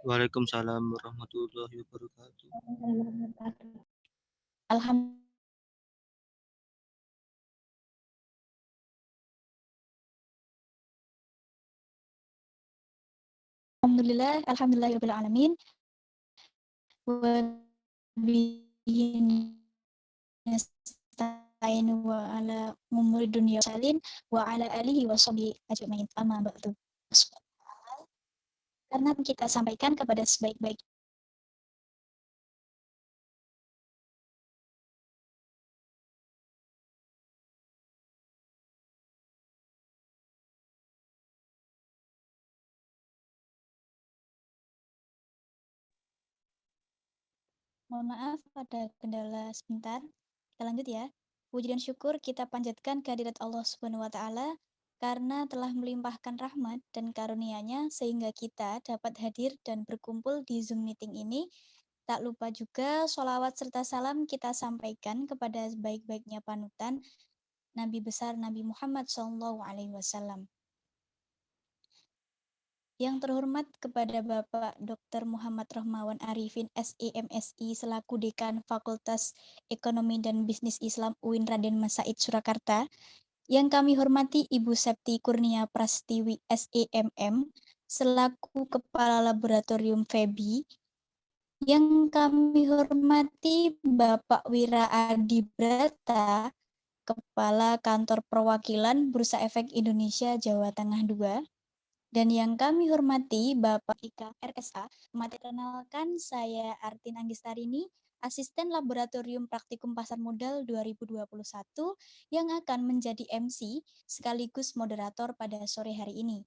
Waalaikumsalam warahmatullahi wabarakatuh. Alhamdulillahirabbil alamin. Wa bihi nasta'in wa ala umuri dunya salin wa ala alihi wa sahbihi ajmain. Amma ba'du. Karena kita sampaikan kepada sebaik-baik mohon maaf ada kendala sebentar. Kita lanjut ya. Puji dan syukur kita panjatkan kehadirat Allah Subhanahu wa taala karena telah melimpahkan rahmat dan karunia-Nya sehingga kita dapat hadir dan berkumpul di Zoom meeting ini. Tak lupa juga sholawat serta salam kita sampaikan kepada sebaik-baiknya panutan Nabi besar Nabi Muhammad SAW. Yang terhormat kepada Bapak Dr. Muhammad Rahmawan Arifin SEMSI selaku Dekan Fakultas Ekonomi dan Bisnis Islam UIN Raden Mas Said Surakarta. Yang kami hormati Ibu Septi Kurnia Prastiwi SEMM selaku Kepala Laboratorium FEBI. Yang kami hormati Bapak Wira Adibrata, Kepala Kantor Perwakilan Bursa Efek Indonesia Jawa Tengah II. Dan yang kami hormati Bapak Ika RSA, perkenalkan saya Artin Anggistarini, Asisten Laboratorium Praktikum Pasar Modal 2021 yang akan menjadi MC sekaligus moderator pada sore hari ini.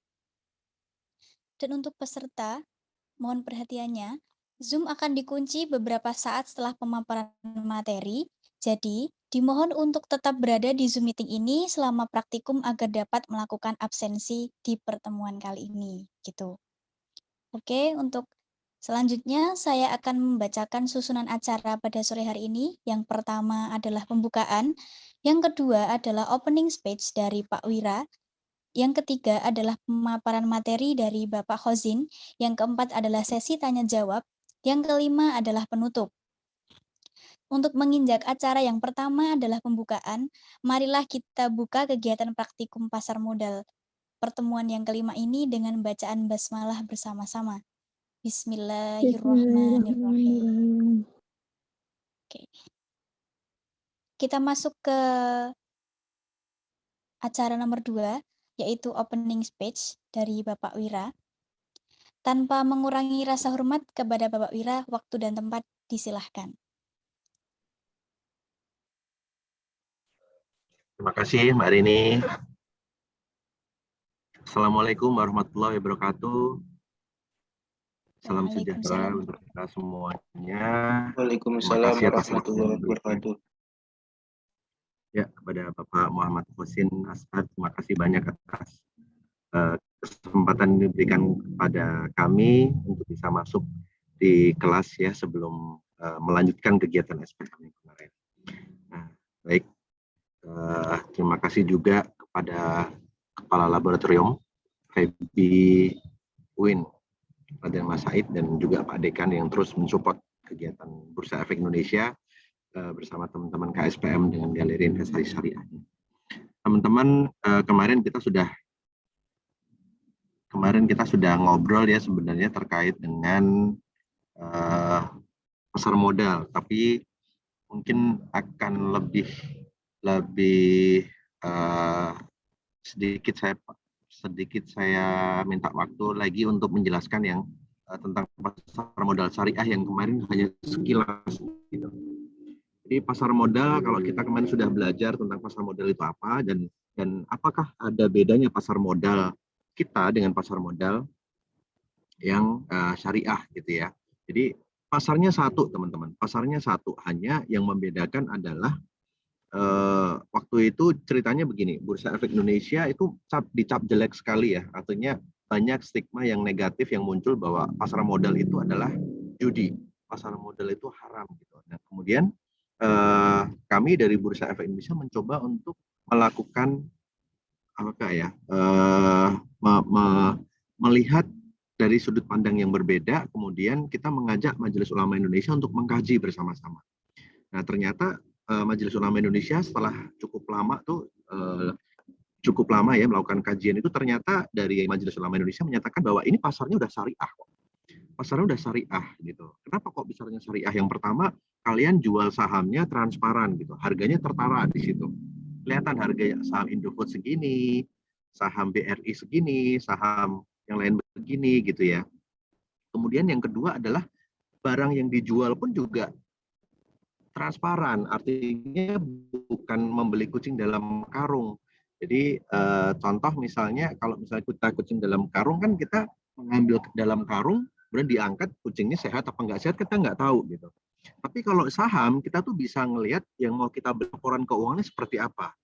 Dan untuk peserta, mohon perhatiannya, Zoom akan dikunci beberapa saat setelah pemaparan materi, jadi dimohon untuk tetap berada di Zoom meeting ini selama praktikum agar dapat melakukan absensi di pertemuan kali ini, gitu. Oke, untuk selanjutnya saya akan membacakan susunan acara pada sore hari ini. Yang pertama adalah pembukaan, yang kedua adalah opening speech dari Pak Wira, yang ketiga adalah pemaparan materi dari Bapak Khozin, yang keempat adalah sesi tanya jawab, yang kelima adalah penutup. Untuk menginjak acara yang pertama adalah pembukaan, marilah kita buka kegiatan praktikum pasar modal. Pertemuan yang kelima ini dengan bacaan basmalah bersama-sama. Bismillahirrahmanirrahim. Oke. Kita masuk ke acara nomor 2, yaitu opening speech dari Bapak Wira. Tanpa mengurangi rasa hormat kepada Bapak Wira, waktu dan tempat disilahkan. Terima kasih Mbak Rini. Assalamualaikum warahmatullahi wabarakatuh. Salam sejahtera untuk kita semuanya. Waalaikumsalam warahmatullahi wabarakatuh. Ya, kepada Bapak Muhammad Husin Asad, terima kasih banyak atas kesempatan yang diberikan kepada kami untuk bisa masuk di kelas ya sebelum melanjutkan kegiatan SPM kemarin. Nah, baik, terima kasih juga kepada Kepala Laboratorium FEBI UIN Raden Mas Said dan juga Pak Dekan yang terus mensupport kegiatan Bursa Efek Indonesia bersama teman-teman KSPM dengan Galeri Investasi Syariah. Teman-teman, kemarin kita sudah ngobrol ya sebenarnya terkait dengan pasar modal, tapi mungkin akan lebih sedikit saya minta waktu lagi untuk menjelaskan yang tentang pasar modal syariah yang kemarin hanya sekilas gitu. Jadi pasar modal, kalau kita kemarin sudah belajar tentang pasar modal itu apa dan apakah ada bedanya pasar modal kita dengan pasar modal yang syariah gitu ya. Jadi pasarnya satu teman-teman, pasarnya satu, hanya yang membedakan adalah waktu itu ceritanya begini, Bursa Efek Indonesia itu dicap jelek sekali ya, artinya banyak stigma yang negatif yang muncul bahwa pasar modal itu adalah judi, pasar modal itu haram gitu. Nah kemudian kami dari Bursa Efek Indonesia mencoba untuk melakukan apakah ya melihat dari sudut pandang yang berbeda, kemudian kita mengajak Majelis Ulama Indonesia untuk mengkaji bersama-sama. Nah, ternyata Majelis Ulama Indonesia setelah cukup lama ya melakukan kajian itu, ternyata dari Majelis Ulama Indonesia menyatakan bahwa ini pasarnya udah syariah kok. Pasarnya udah syariah gitu. Kenapa kok pasarnya syariah? Yang pertama, kalian jual sahamnya transparan gitu. Harganya tertara di situ. Kelihatan harga saham Indofood segini, saham BRI segini, saham yang lain begini gitu ya. Kemudian yang kedua adalah barang yang dijual pun juga transparan, artinya bukan membeli kucing dalam karung. Jadi contoh misalnya kalau misalnya kita kucing dalam karung kan kita mengambil dalam karung, kemudian diangkat kucingnya sehat apa enggak sehat kita nggak tahu gitu. Tapi kalau saham kita tuh bisa ngelihat yang mau kita beli laporan keuangannya seperti apa.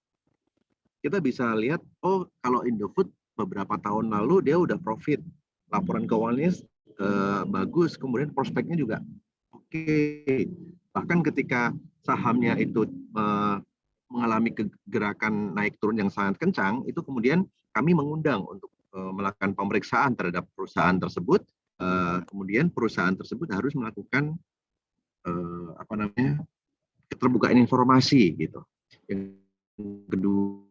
Kita bisa lihat, oh kalau Indofood beberapa tahun lalu dia udah profit, laporan keuangannya bagus, kemudian prospeknya juga oke. Bahkan ketika sahamnya itu mengalami gerakan naik turun yang sangat kencang, itu kemudian kami mengundang untuk melakukan pemeriksaan terhadap perusahaan tersebut. Kemudian perusahaan tersebut harus melakukan keterbukaan informasi gitu. Yang kedua,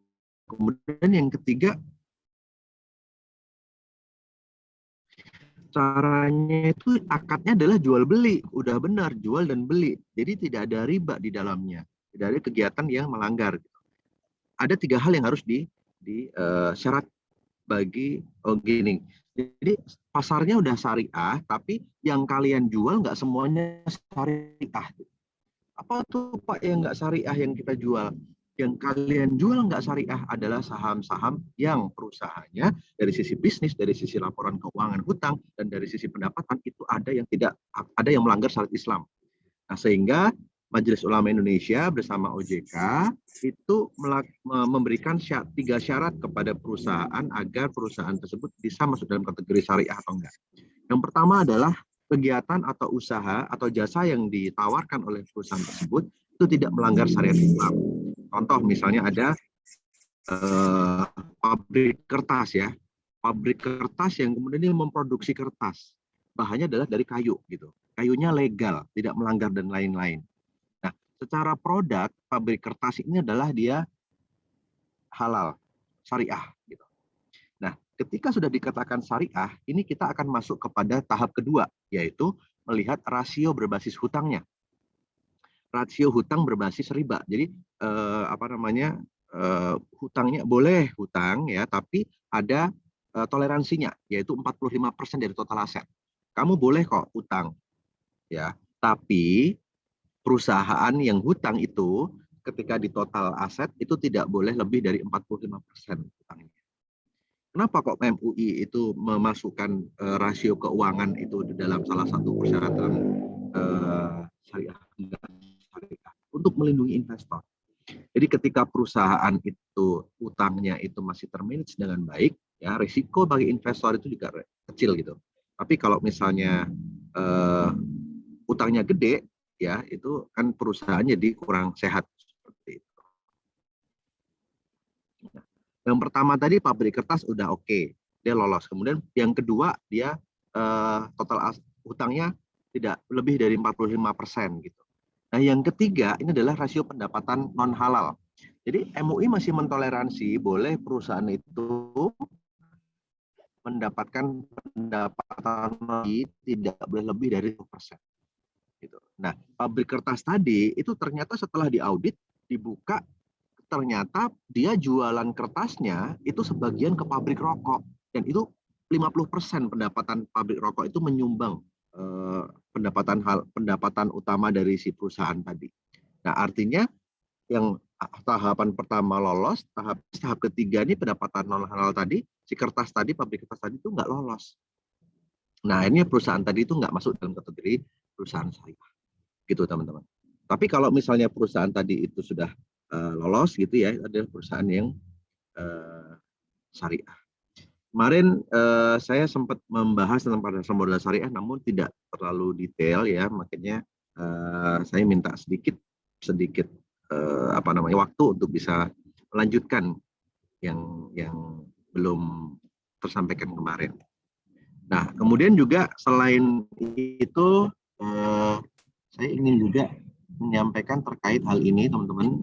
kemudian yang ketiga, caranya itu akadnya adalah jual beli, udah benar jual dan beli, jadi tidak ada riba di dalamnya, tidak ada kegiatan yang melanggar. Ada 3 hal yang harus di syarat bagi gini. Jadi pasarnya udah syariah, tapi yang kalian jual nggak semuanya syariah. Apa tuh Pak yang nggak syariah yang kita jual? Yang kalian jual nggak syariah adalah saham-saham yang perusahaannya dari sisi bisnis, dari sisi laporan keuangan hutang, dan dari sisi pendapatan itu ada yang melanggar syariat Islam. Nah, sehingga Majelis Ulama Indonesia bersama OJK itu memberikan 3 syarat kepada perusahaan agar perusahaan tersebut bisa masuk dalam kategori syariah atau enggak. Yang pertama adalah kegiatan atau usaha atau jasa yang ditawarkan oleh perusahaan tersebut itu tidak melanggar syariat Islam. Contoh misalnya ada pabrik kertas ya, pabrik kertas yang kemudian memproduksi kertas, bahannya adalah dari kayu gitu, kayunya legal, tidak melanggar dan lain-lain. Nah, secara produk pabrik kertas ini adalah dia halal, syariah gitu. Nah, ketika sudah dikatakan syariah, ini kita akan masuk kepada tahap kedua, yaitu melihat rasio berbasis hutangnya. Rasio hutang berbasis riba. Jadi hutangnya boleh hutang ya, tapi ada toleransinya, yaitu 45% dari total aset. Kamu boleh kok hutang, ya. Tapi perusahaan yang hutang itu ketika di total aset itu tidak boleh lebih dari 45% hutangnya. Kenapa kok MUI itu memasukkan rasio keuangan itu di dalam salah satu persyaratan syariah untuk melindungi investor. Jadi ketika perusahaan itu utangnya itu masih termanage dengan baik, ya risiko bagi investor itu juga kecil gitu. Tapi kalau misalnya utangnya gede, ya itu kan perusahaan jadi kurang sehat seperti itu. Yang pertama tadi pabrik kertas udah oke, dia lolos. Kemudian yang kedua dia total hutangnya tidak lebih dari 45% gitu. Nah, yang ketiga ini adalah rasio pendapatan non halal. Jadi MUI masih mentoleransi boleh perusahaan itu mendapatkan pendapatan tidak boleh lebih dari 1%. Gitu. Nah, pabrik kertas tadi itu ternyata setelah diaudit dibuka, ternyata dia jualan kertasnya itu sebagian ke pabrik rokok, dan itu 50% pendapatan pabrik rokok itu menyumbang pendapatan utama dari si perusahaan tadi. Nah, artinya yang tahapan pertama lolos, tahap ketiga ini pendapatan non halal tadi, si kertas tadi, pabrik kertas tadi itu nggak lolos. Nah, ini perusahaan tadi itu nggak masuk dalam kategori perusahaan syariah, gitu teman-teman. Tapi kalau misalnya perusahaan tadi itu sudah lolos gitu ya, adalah perusahaan yang syariah. Kemarin saya sempat membahas tentang pasar modal syariah, namun tidak terlalu detail ya, makanya saya minta sedikit waktu untuk bisa melanjutkan yang belum tersampaikan kemarin. Nah, kemudian juga selain itu saya ingin juga menyampaikan terkait hal ini, teman-teman.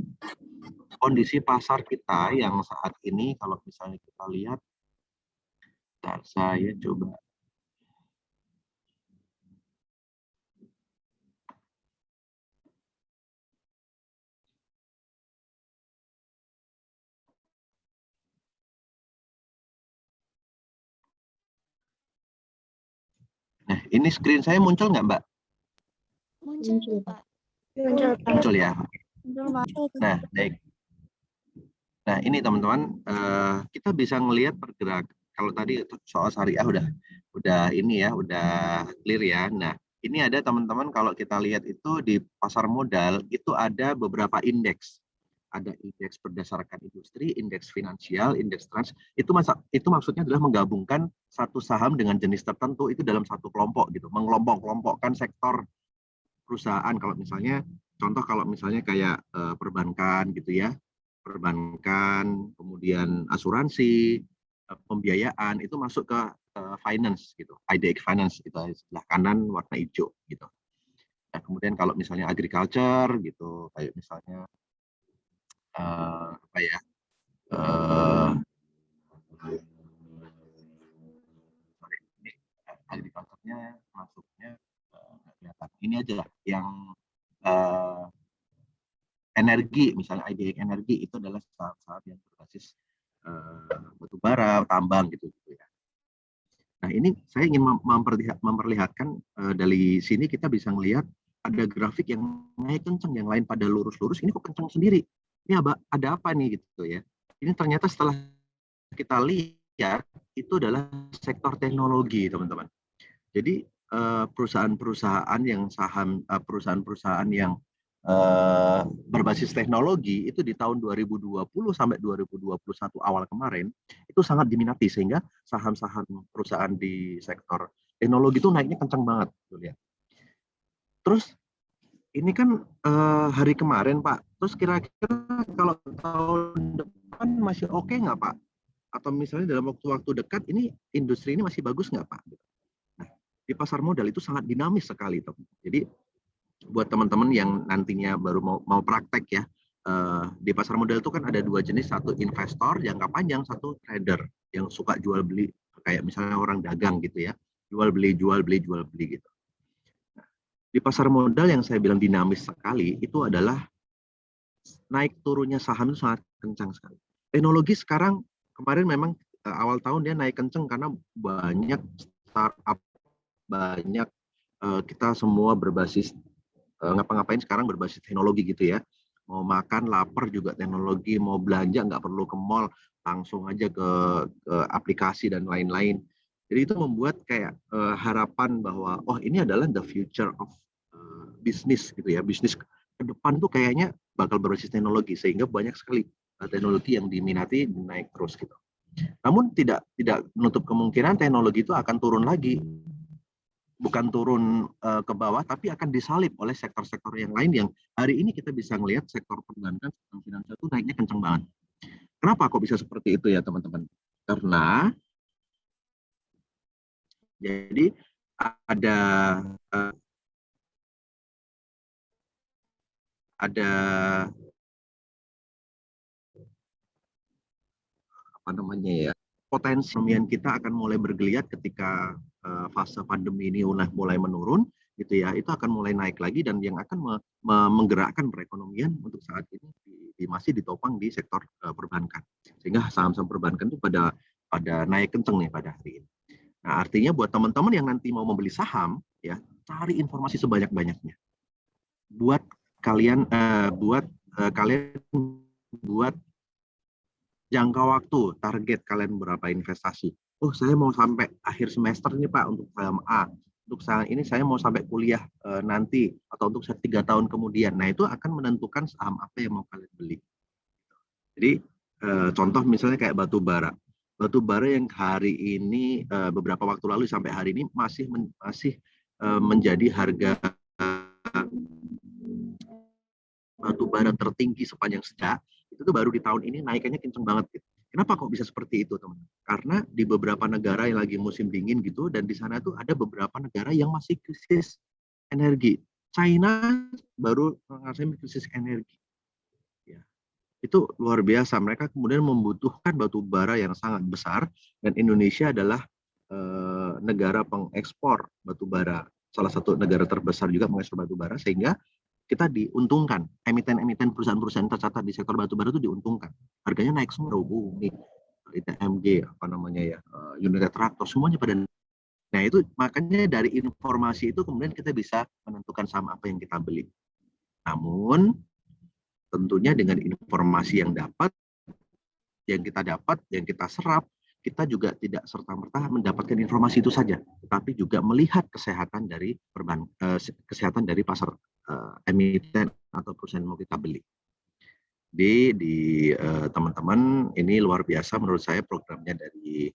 Kondisi pasar kita yang saat ini, kalau misalnya kita lihat, saya coba. Nah, ini screen saya muncul nggak, Mbak? Muncul, Pak. Muncul ya. Nah, baik. Nah, ini teman-teman, kita bisa melihat pergerakan. Kalau tadi soal syariah udah ini ya, udah clear ya. Nah, ini ada teman-teman, kalau kita lihat itu di pasar modal itu ada beberapa indeks. Ada indeks berdasarkan industri, indeks finansial, indeks trans. Itu maksudnya adalah menggabungkan satu saham dengan jenis tertentu itu dalam satu kelompok gitu, mengelompok-kelompokkan sektor perusahaan. Kalau misalnya contoh, kalau misalnya kayak perbankan gitu ya, perbankan, kemudian asuransi, pembiayaan, itu masuk ke finance gitu, IDX Finance itu sebelah kanan warna hijau gitu. Nah, kemudian kalau misalnya agriculture gitu, kayak misalnya apa ya, agriculture-nya masuknya nggak kelihatan. Ini aja lah yang energi, misalnya IDX Energi itu adalah saham-saham yang berbasis batu bara, tambang gitu ya. Nah, ini saya ingin memperlihatkan dari sini kita bisa melihat ada grafik yang naik kencang, yang lain pada lurus-lurus, ini kok kencang sendiri. Ini ada apa nih gitu ya. Ini ternyata setelah kita lihat itu adalah sektor teknologi, teman-teman. Jadi perusahaan-perusahaan yang perusahaan-perusahaan yang berbasis teknologi itu di tahun 2020 sampai 2021 awal kemarin itu sangat diminati, sehingga saham-saham perusahaan di sektor teknologi itu naiknya kencang banget, lihat. Terus ini kan hari kemarin, Pak. Terus kira-kira kalau tahun depan masih oke nggak, Pak? Atau misalnya dalam waktu-waktu dekat ini industri ini masih bagus nggak, Pak? Nah, di pasar modal itu sangat dinamis sekali, teman. Jadi buat teman-teman yang nantinya baru mau praktek ya, di pasar modal itu kan ada dua jenis, satu investor jangka panjang, satu trader yang suka jual beli, kayak misalnya orang dagang gitu ya, jual beli gitu. Nah, di pasar modal yang saya bilang dinamis sekali itu adalah naik turunnya saham itu sangat kencang sekali. Teknologi sekarang kemarin memang awal tahun dia naik kencang karena banyak startup, banyak kita semua berbasis ngapa-ngapain sekarang berbasis teknologi gitu ya. Mau makan lapar juga teknologi, mau belanja nggak perlu ke mall, langsung aja ke aplikasi dan lain-lain. Jadi itu membuat kayak harapan bahwa oh ini adalah the future of bisnis gitu ya. Bisnis ke depan tuh kayaknya bakal berbasis teknologi, sehingga banyak sekali teknologi yang diminati naik terus gitu. Namun tidak menutup kemungkinan teknologi itu akan turun lagi. Bukan turun ke bawah, tapi akan disalip oleh sektor-sektor yang lain yang hari ini kita bisa melihat sektor perbankan, sektor finansial itu naiknya kencang banget. Kenapa kok bisa seperti itu ya, teman-teman? Karena jadi ada apa namanya ya, potensi kita akan mulai bergeliat ketika fase pandemi ini mulai menurun gitu ya, itu akan mulai naik lagi, dan yang akan menggerakkan perekonomian untuk saat ini masih ditopang di sektor perbankan, sehingga saham-saham perbankan itu pada naik kenceng nih pada hari ini. Nah, artinya buat teman-teman yang nanti mau membeli saham ya, cari informasi sebanyak-banyaknya buat kalian buat jangka waktu, target kalian berapa investasi. Oh, saya mau sampai akhir semester nih Pak untuk saham A. Untuk saham ini saya mau sampai kuliah nanti, atau untuk 3 tahun kemudian. Nah, itu akan menentukan saham apa yang mau kalian beli. Jadi contoh misalnya kayak batu bara. Batu bara yang hari ini beberapa waktu lalu sampai hari ini masih menjadi harga batu bara tertinggi sepanjang sejarah. Itu tuh baru di tahun ini naikannya kenceng banget gitu. Kenapa kok bisa seperti itu, teman? Karena di beberapa negara yang lagi musim dingin gitu, dan di sana tuh ada beberapa negara yang masih krisis energi. China baru mengalami krisis energi. Ya, itu luar biasa. Mereka kemudian membutuhkan batu bara yang sangat besar, dan Indonesia adalah negara pengekspor batu bara, salah satu negara terbesar juga mengekspor batu bara, sehingga kita diuntungkan. Emiten-emiten perusahaan-perusahaan tercatat di sektor batu bara itu diuntungkan. Harganya naik semua. Nih, ITMG, apa namanya ya, United Tractor, semuanya pada. Nah, itu makanya dari informasi itu kemudian kita bisa menentukan saham apa yang kita beli. Namun, tentunya dengan informasi yang kita dapat, yang kita serap, kita juga tidak serta-merta mendapatkan informasi itu saja, tetapi juga melihat kesehatan dari kesehatan dari pasar emiten atau perusahaan yang mau kita beli. Di teman-teman, ini luar biasa menurut saya programnya dari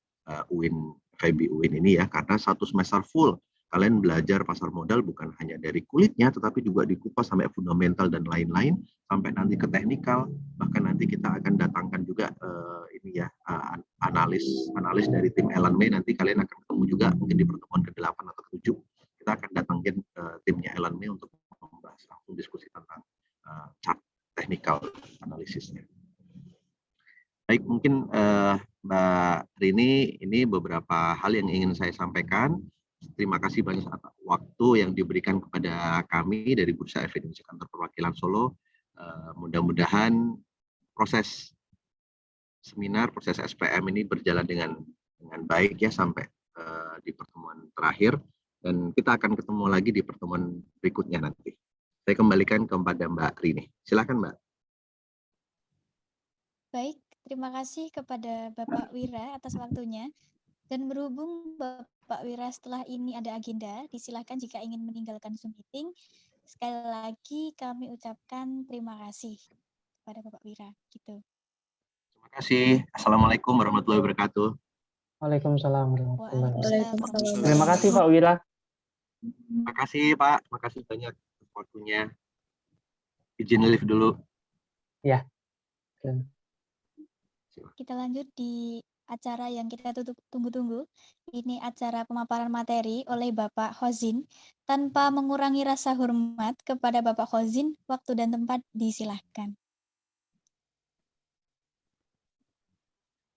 UIN, FEB UIN ini ya, karena satu semester full kalian belajar pasar modal bukan hanya dari kulitnya, tetapi juga dikupas sampai fundamental dan lain-lain, sampai nanti ke teknikal, bahkan nanti kita akan datangkan juga ini ya, analis dari tim Ellen May, nanti kalian akan ketemu juga mungkin di pertemuan ke-8 atau ke-7, kita akan datangin timnya Ellen May untuk membahas langsung diskusi tentang chart teknikal analisisnya. Baik, mungkin Mbak Rini, ini beberapa hal yang ingin saya sampaikan. Terima kasih banyak atas waktu yang diberikan kepada kami dari Bursa Efek Indonesia Kantor Perwakilan Solo. Mudah-mudahan proses seminar, proses SPM ini berjalan dengan baik ya sampai di pertemuan terakhir, dan kita akan ketemu lagi di pertemuan berikutnya nanti. Saya kembalikan kepada Mbak Rini. Silakan, Mbak. Baik, terima kasih kepada Bapak Wira atas waktunya. Dan berhubung Bapak Wira setelah ini ada agenda, disilakan jika ingin meninggalkan Zoom meeting. Sekali lagi kami ucapkan terima kasih kepada Bapak Wira. Gitu. Terima kasih. Assalamualaikum warahmatullahi wabarakatuh. Waalaikumsalam warahmatullahi Waalaikumsalam. wabarakatuh. Terima kasih Pak Wira. Terima kasih Pak. Terima kasih banyak waktunya. Izin live dulu. Ya. Kita lanjut di acara yang kita tunggu-tunggu. Ini acara pemaparan materi oleh Bapak Khozin. Tanpa mengurangi rasa hormat kepada Bapak Khozin, waktu dan tempat disilahkan.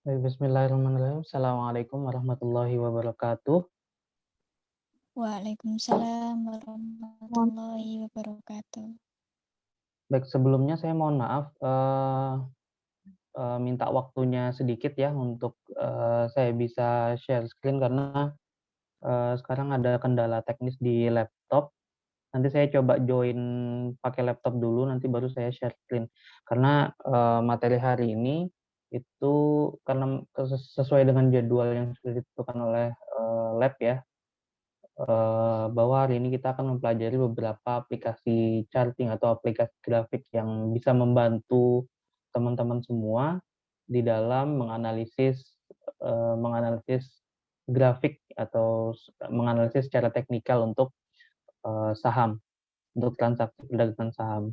Baik, bismillahirrahmanirrahim. Assalamualaikum warahmatullahi wabarakatuh. Waalaikumsalam warahmatullahi wabarakatuh. Baik, sebelumnya saya mohon maaf, minta waktunya sedikit ya untuk saya bisa share screen karena sekarang ada kendala teknis di laptop. Nanti saya coba join pakai laptop dulu, nanti baru saya share screen. Karena materi hari ini itu karena sesuai dengan jadwal yang sudah ditentukan oleh lab ya, bahwa hari ini kita akan mempelajari beberapa aplikasi charting atau aplikasi grafik yang bisa membantu teman-teman semua di dalam menganalisis grafik atau menganalisis secara teknikal untuk saham, untuk transaksi perdagangan saham.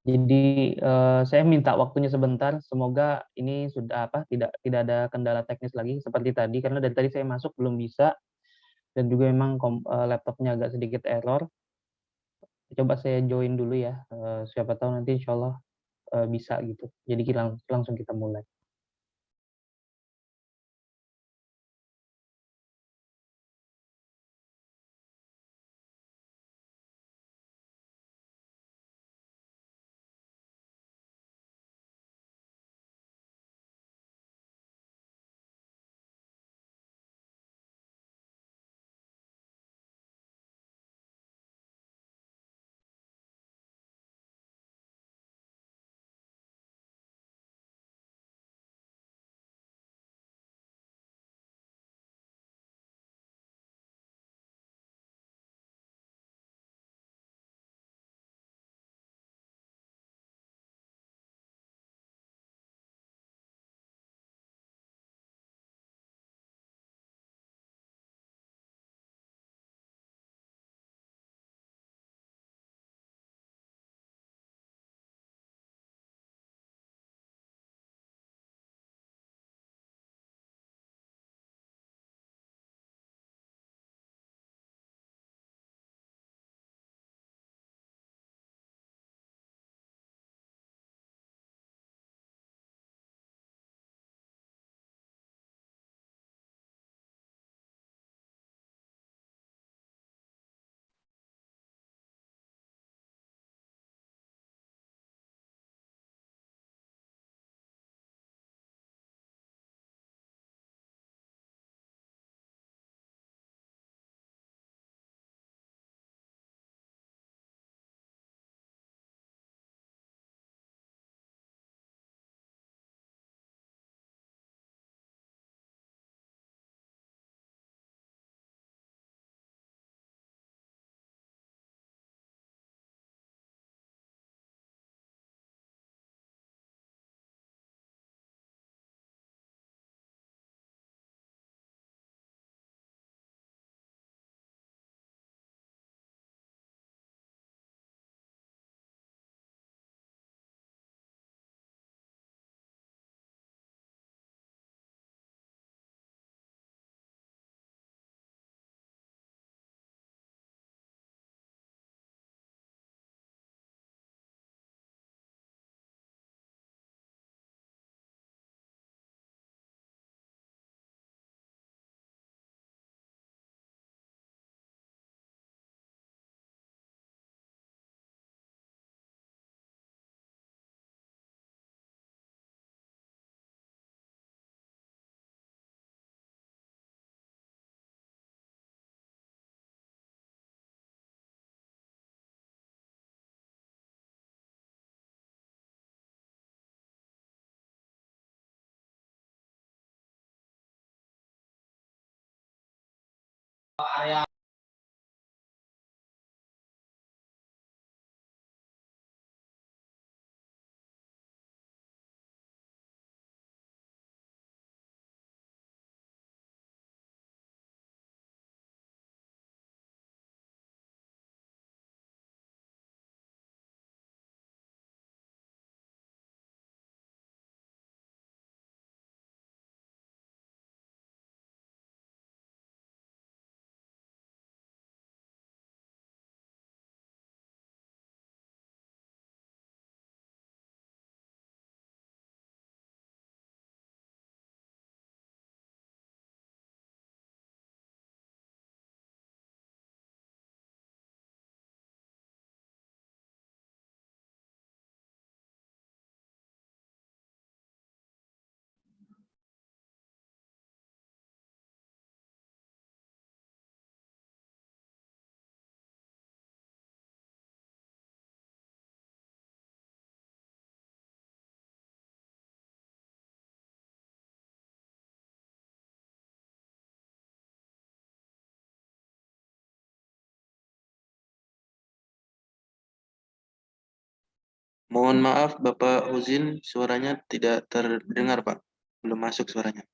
Jadi saya minta waktunya sebentar. Semoga ini sudah tidak ada kendala teknis lagi seperti tadi, karena dari tadi saya masuk belum bisa, dan juga memang laptopnya agak sedikit error. Coba saya join dulu ya. Siapa tahu nanti insya Allah bisa gitu. Jadi langsung kita mulai. Mohon maaf Bapak Huzin, suaranya tidak terdengar Pak. Belum masuk suaranya.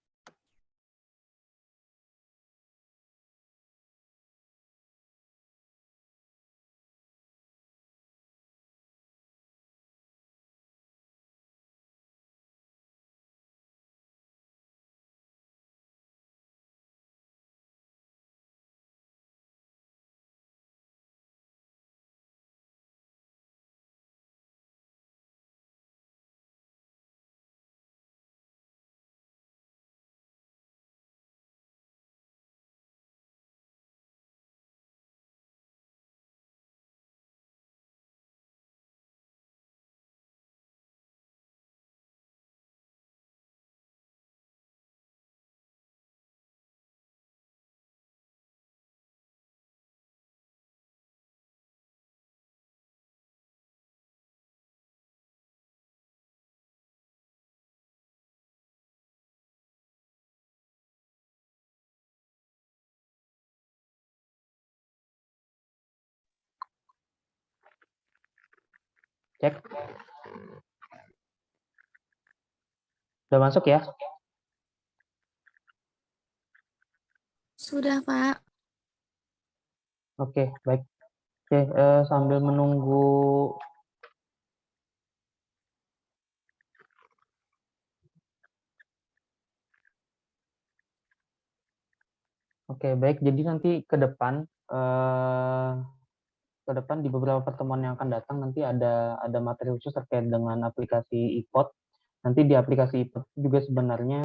Cek. Udah masuk ya? Sudah, Pak. Oke, baik. Oke, sambil menunggu Oke, baik. Jadi nanti ke depan di beberapa pertemuan yang akan datang nanti ada materi khusus terkait dengan aplikasi iPod. Nanti di aplikasi iPod juga sebenarnya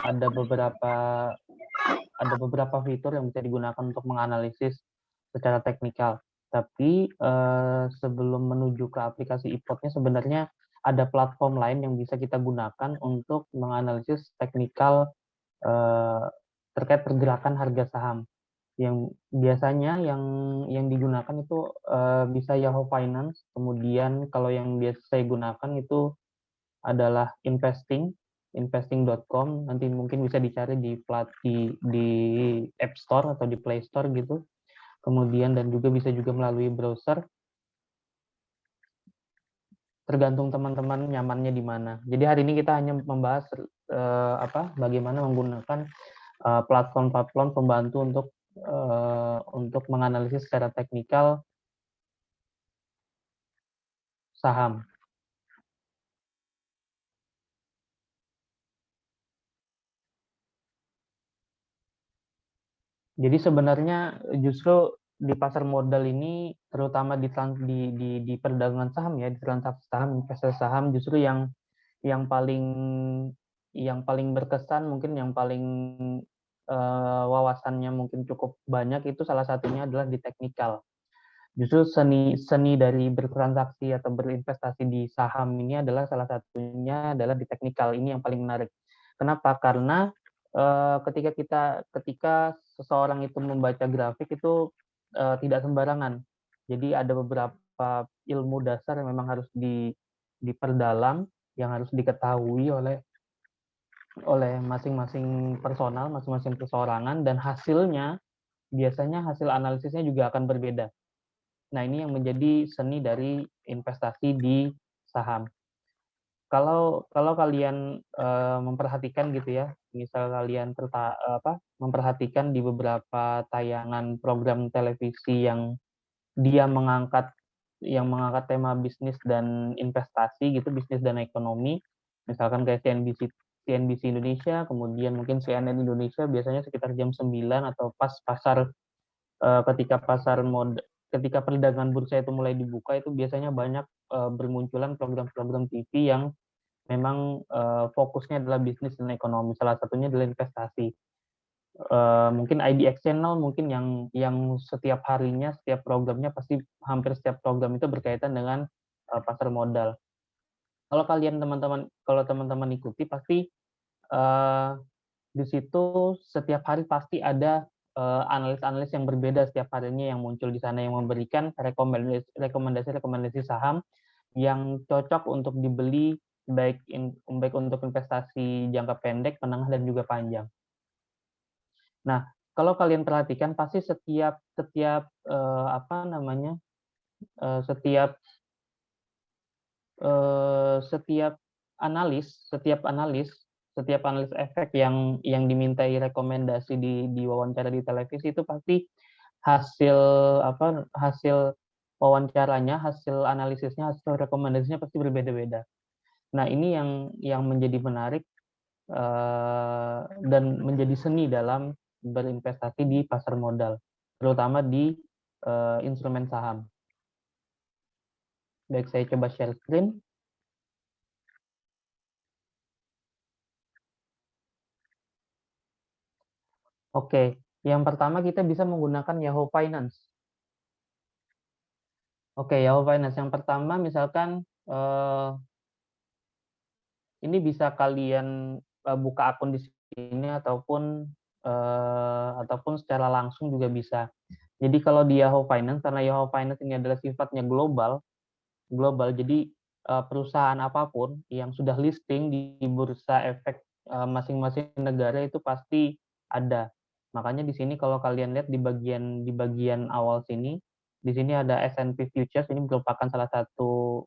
ada beberapa fitur yang bisa digunakan untuk menganalisis secara teknikal. Tapi sebelum menuju ke aplikasi iPod-nya sebenarnya ada platform lain yang bisa kita gunakan untuk menganalisis teknikal terkait pergerakan harga saham. Yang biasanya yang digunakan itu bisa Yahoo Finance, kemudian kalau yang biasa saya gunakan itu adalah investing.com, nanti mungkin bisa dicari di App Store atau di Play Store gitu. Kemudian dan juga bisa juga melalui browser, tergantung teman-teman nyamannya di mana. Jadi hari ini kita hanya membahas bagaimana menggunakan platform-platform pembantu untuk menganalisis secara teknikal saham. Jadi sebenarnya justru di pasar modal ini, terutama di perdagangan saham ya, di transaksi saham, investasi saham, justru yang paling berkesan, mungkin yang paling wawasannya mungkin cukup banyak itu salah satunya adalah di teknikal. Justru seni dari bertransaksi atau berinvestasi di saham ini adalah salah satunya adalah di teknikal. Ini yang paling menarik. Kenapa? Karena ketika seseorang itu membaca grafik itu tidak sembarangan. Jadi ada beberapa ilmu dasar yang memang harus diperdalam, yang harus diketahui oleh oleh masing-masing personal, masing-masing perseorangan, dan hasilnya biasanya hasil analisisnya juga akan berbeda. Nah, ini yang menjadi seni dari investasi di saham. Kalau kalian memperhatikan gitu ya, misal kalian memperhatikan di beberapa tayangan program televisi yang dia mengangkat tema bisnis dan investasi gitu, bisnis dan ekonomi, misalkan kayak CNBC Indonesia, kemudian mungkin CNN Indonesia, biasanya sekitar jam 9 atau pas ketika perdagangan bursa itu mulai dibuka, itu biasanya banyak bermunculan program-program TV yang memang fokusnya adalah bisnis dan ekonomi. Salah satunya adalah investasi. Mungkin IDX Channel mungkin yang setiap harinya, setiap programnya pasti hampir setiap program itu berkaitan dengan pasar modal. Kalau teman-teman ikuti pasti di situ setiap hari pasti ada analis-analis yang berbeda setiap harinya yang muncul di sana yang memberikan rekomendasi saham yang cocok untuk dibeli baik untuk investasi jangka pendek, menengah dan juga panjang. Nah, kalau kalian perhatikan pasti setiap analis efek yang dimintai rekomendasi di wawancara di televisi itu pasti hasil wawancaranya, hasil analisisnya, hasil rekomendasinya pasti berbeda-beda. Nah, ini yang menjadi menarik dan menjadi seni dalam berinvestasi di pasar modal, terutama di instrumen saham. Baik, saya coba share screen. Oke, yang pertama kita bisa menggunakan Yahoo Finance. Oke, Yahoo Finance yang pertama misalkan ini bisa kalian buka akun di sini ataupun secara langsung juga bisa. Jadi kalau di Yahoo Finance, karena Yahoo Finance ini adalah sifatnya global, jadi perusahaan apapun yang sudah listing di bursa efek masing-masing negara itu pasti ada. Makanya di sini kalau kalian lihat di bagian awal sini, di sini ada S&P Futures, ini merupakan salah satu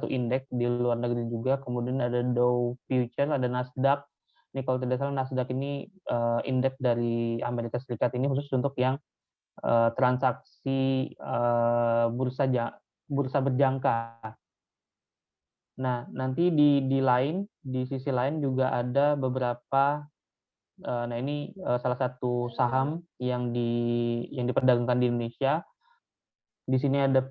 indeks di luar negeri juga. Kemudian ada Dow Futures, ada Nasdaq. Ini kalau tidak salah Nasdaq ini indeks dari Amerika Serikat, ini khusus untuk yang transaksi bursa berjangka. Nah, nanti di sisi lain juga ada beberapa. Nah, ini salah satu saham yang diperdagangkan di Indonesia. Di sini ada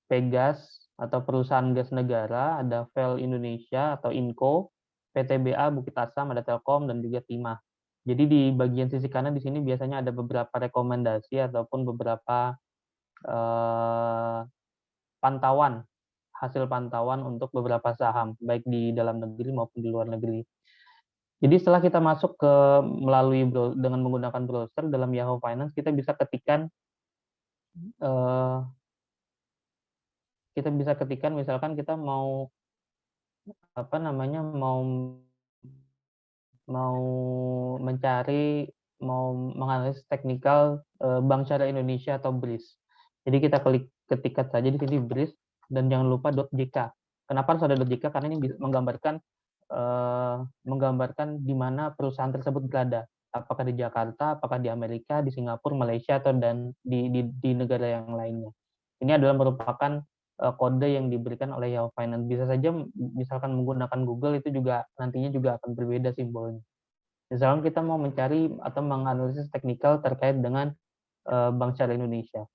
Pegas atau perusahaan gas negara, ada Vel Indonesia atau Inco, PTBA Bukit Asam, ada Telkom dan juga Timah. Jadi di bagian sisi kanan di sini biasanya ada beberapa rekomendasi ataupun beberapa hasil pantauan untuk beberapa saham, baik di dalam negeri maupun di luar negeri. Jadi setelah kita masuk dengan menggunakan browser dalam Yahoo Finance, kita bisa ketikkan misalkan kita mau menganalisis teknikal Bank Syariah Indonesia atau BRIS. Jadi kita ketikkan saja di sini BRIS dan jangan lupa .jk. Kenapa harus ada .jk? Karena ini bisa menggambarkan di mana perusahaan tersebut berada. Apakah di Jakarta, apakah di Amerika, di Singapura, Malaysia, atau di negara yang lainnya. Ini adalah merupakan kode yang diberikan oleh Yahoo Finance. Bisa saja misalkan menggunakan Google itu juga nantinya juga akan berbeda simbolnya. Misalkan kita mau mencari atau menganalisis teknikal terkait dengan Bank Syariah Indonesia.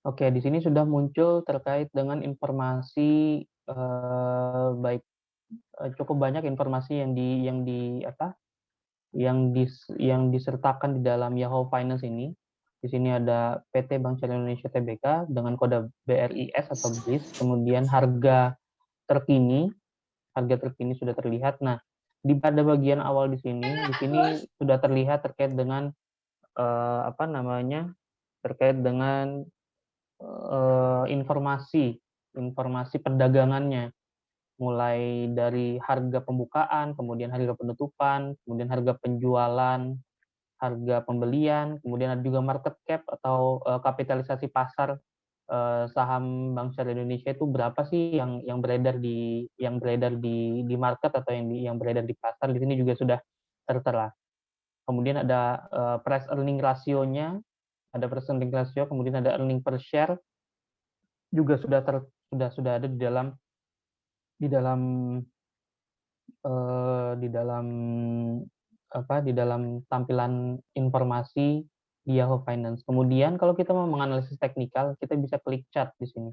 Oke, di sini sudah muncul terkait dengan informasi cukup banyak informasi yang disertakan di dalam Yahoo Finance ini. Di sini ada PT Bank Syariah Indonesia Tbk dengan kode BRIS atau BRIS, kemudian harga terkini sudah terlihat. Nah, pada bagian awal di sini sudah terlihat terkait dengan terkait dengan informasi perdagangannya, mulai dari harga pembukaan, kemudian harga penutupan, kemudian harga penjualan, harga pembelian, kemudian ada juga market cap atau kapitalisasi pasar saham Bank Syariah Indonesia itu berapa sih yang beredar di market atau yang beredar di pasar. Di sini juga sudah tertera. Kemudian ada price earning ratio-nya, kemudian ada earning per share juga sudah ada di dalam di dalam tampilan informasi di Yahoo Finance. Kemudian kalau kita mau menganalisis teknikal, kita bisa klik chart di sini.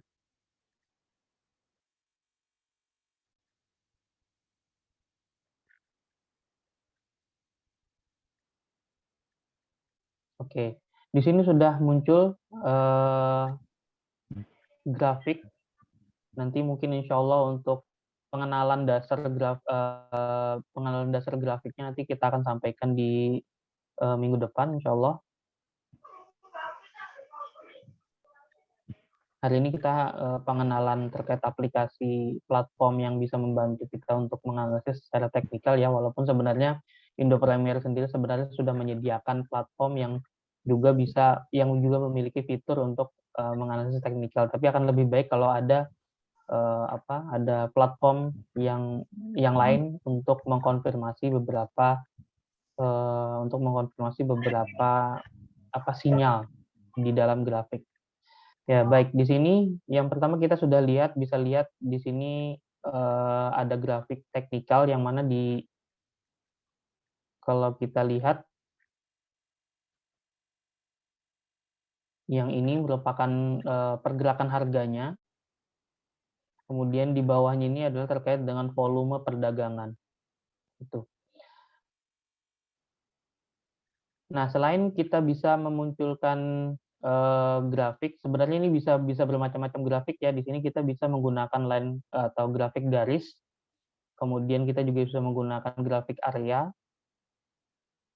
Oke, di sini sudah muncul grafik. Nanti mungkin insya Allah untuk pengenalan dasar grafiknya nanti kita akan sampaikan di minggu depan insya Allah. Hari ini kita pengenalan terkait aplikasi platform yang bisa membantu kita untuk menganalisis secara teknikal ya, walaupun sebenarnya Indo Premier sendiri sebenarnya sudah menyediakan platform yang juga memiliki fitur untuk menganalisis teknikal, tapi akan lebih baik kalau ada platform yang lain untuk mengkonfirmasi beberapa sinyal di dalam grafik. Ya, baik. Di sini yang pertama kita sudah bisa lihat di sini ada grafik teknikal yang mana kalau kita lihat yang ini merupakan pergerakan harganya. Kemudian di bawahnya ini adalah terkait dengan volume perdagangan. Itu. Nah, selain kita bisa memunculkan grafik, sebenarnya ini bisa bermacam-macam grafik ya. Di sini kita bisa menggunakan line atau grafik garis. Kemudian kita juga bisa menggunakan grafik area.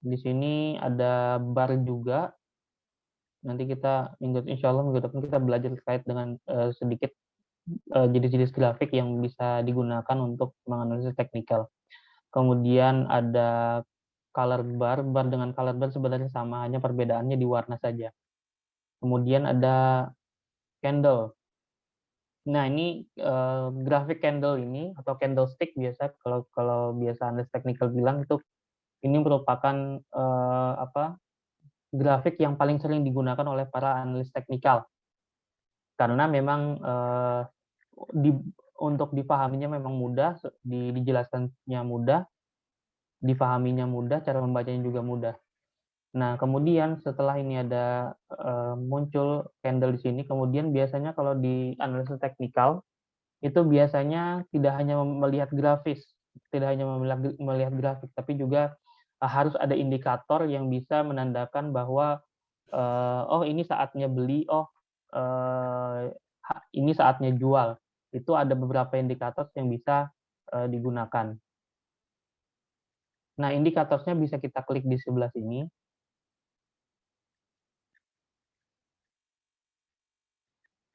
Di sini ada bar juga. Nanti insya Allah minggu depan kita belajar terkait dengan sedikit jenis-jenis grafik yang bisa digunakan untuk menganalisis teknikal. Kemudian ada color bar dengan color bar sebenarnya sama, hanya perbedaannya di warna saja. Kemudian ada candle. Nah, ini grafik candle ini atau candlestick biasa kalau biasa analis teknikal bilang itu ini merupakan grafik yang paling sering digunakan oleh para analis teknikal. Karena memang untuk dipahaminya memang mudah, dijelaskannya mudah, dipahaminya mudah, cara membacanya juga mudah. Nah, kemudian setelah ini ada muncul candle di sini, kemudian biasanya kalau di analisis teknikal itu biasanya tidak hanya melihat grafis, tapi juga harus ada indikator yang bisa menandakan bahwa ini saatnya beli, ini saatnya jual. Itu ada beberapa indikator yang bisa digunakan. Nah, indikatornya bisa kita klik di sebelah sini.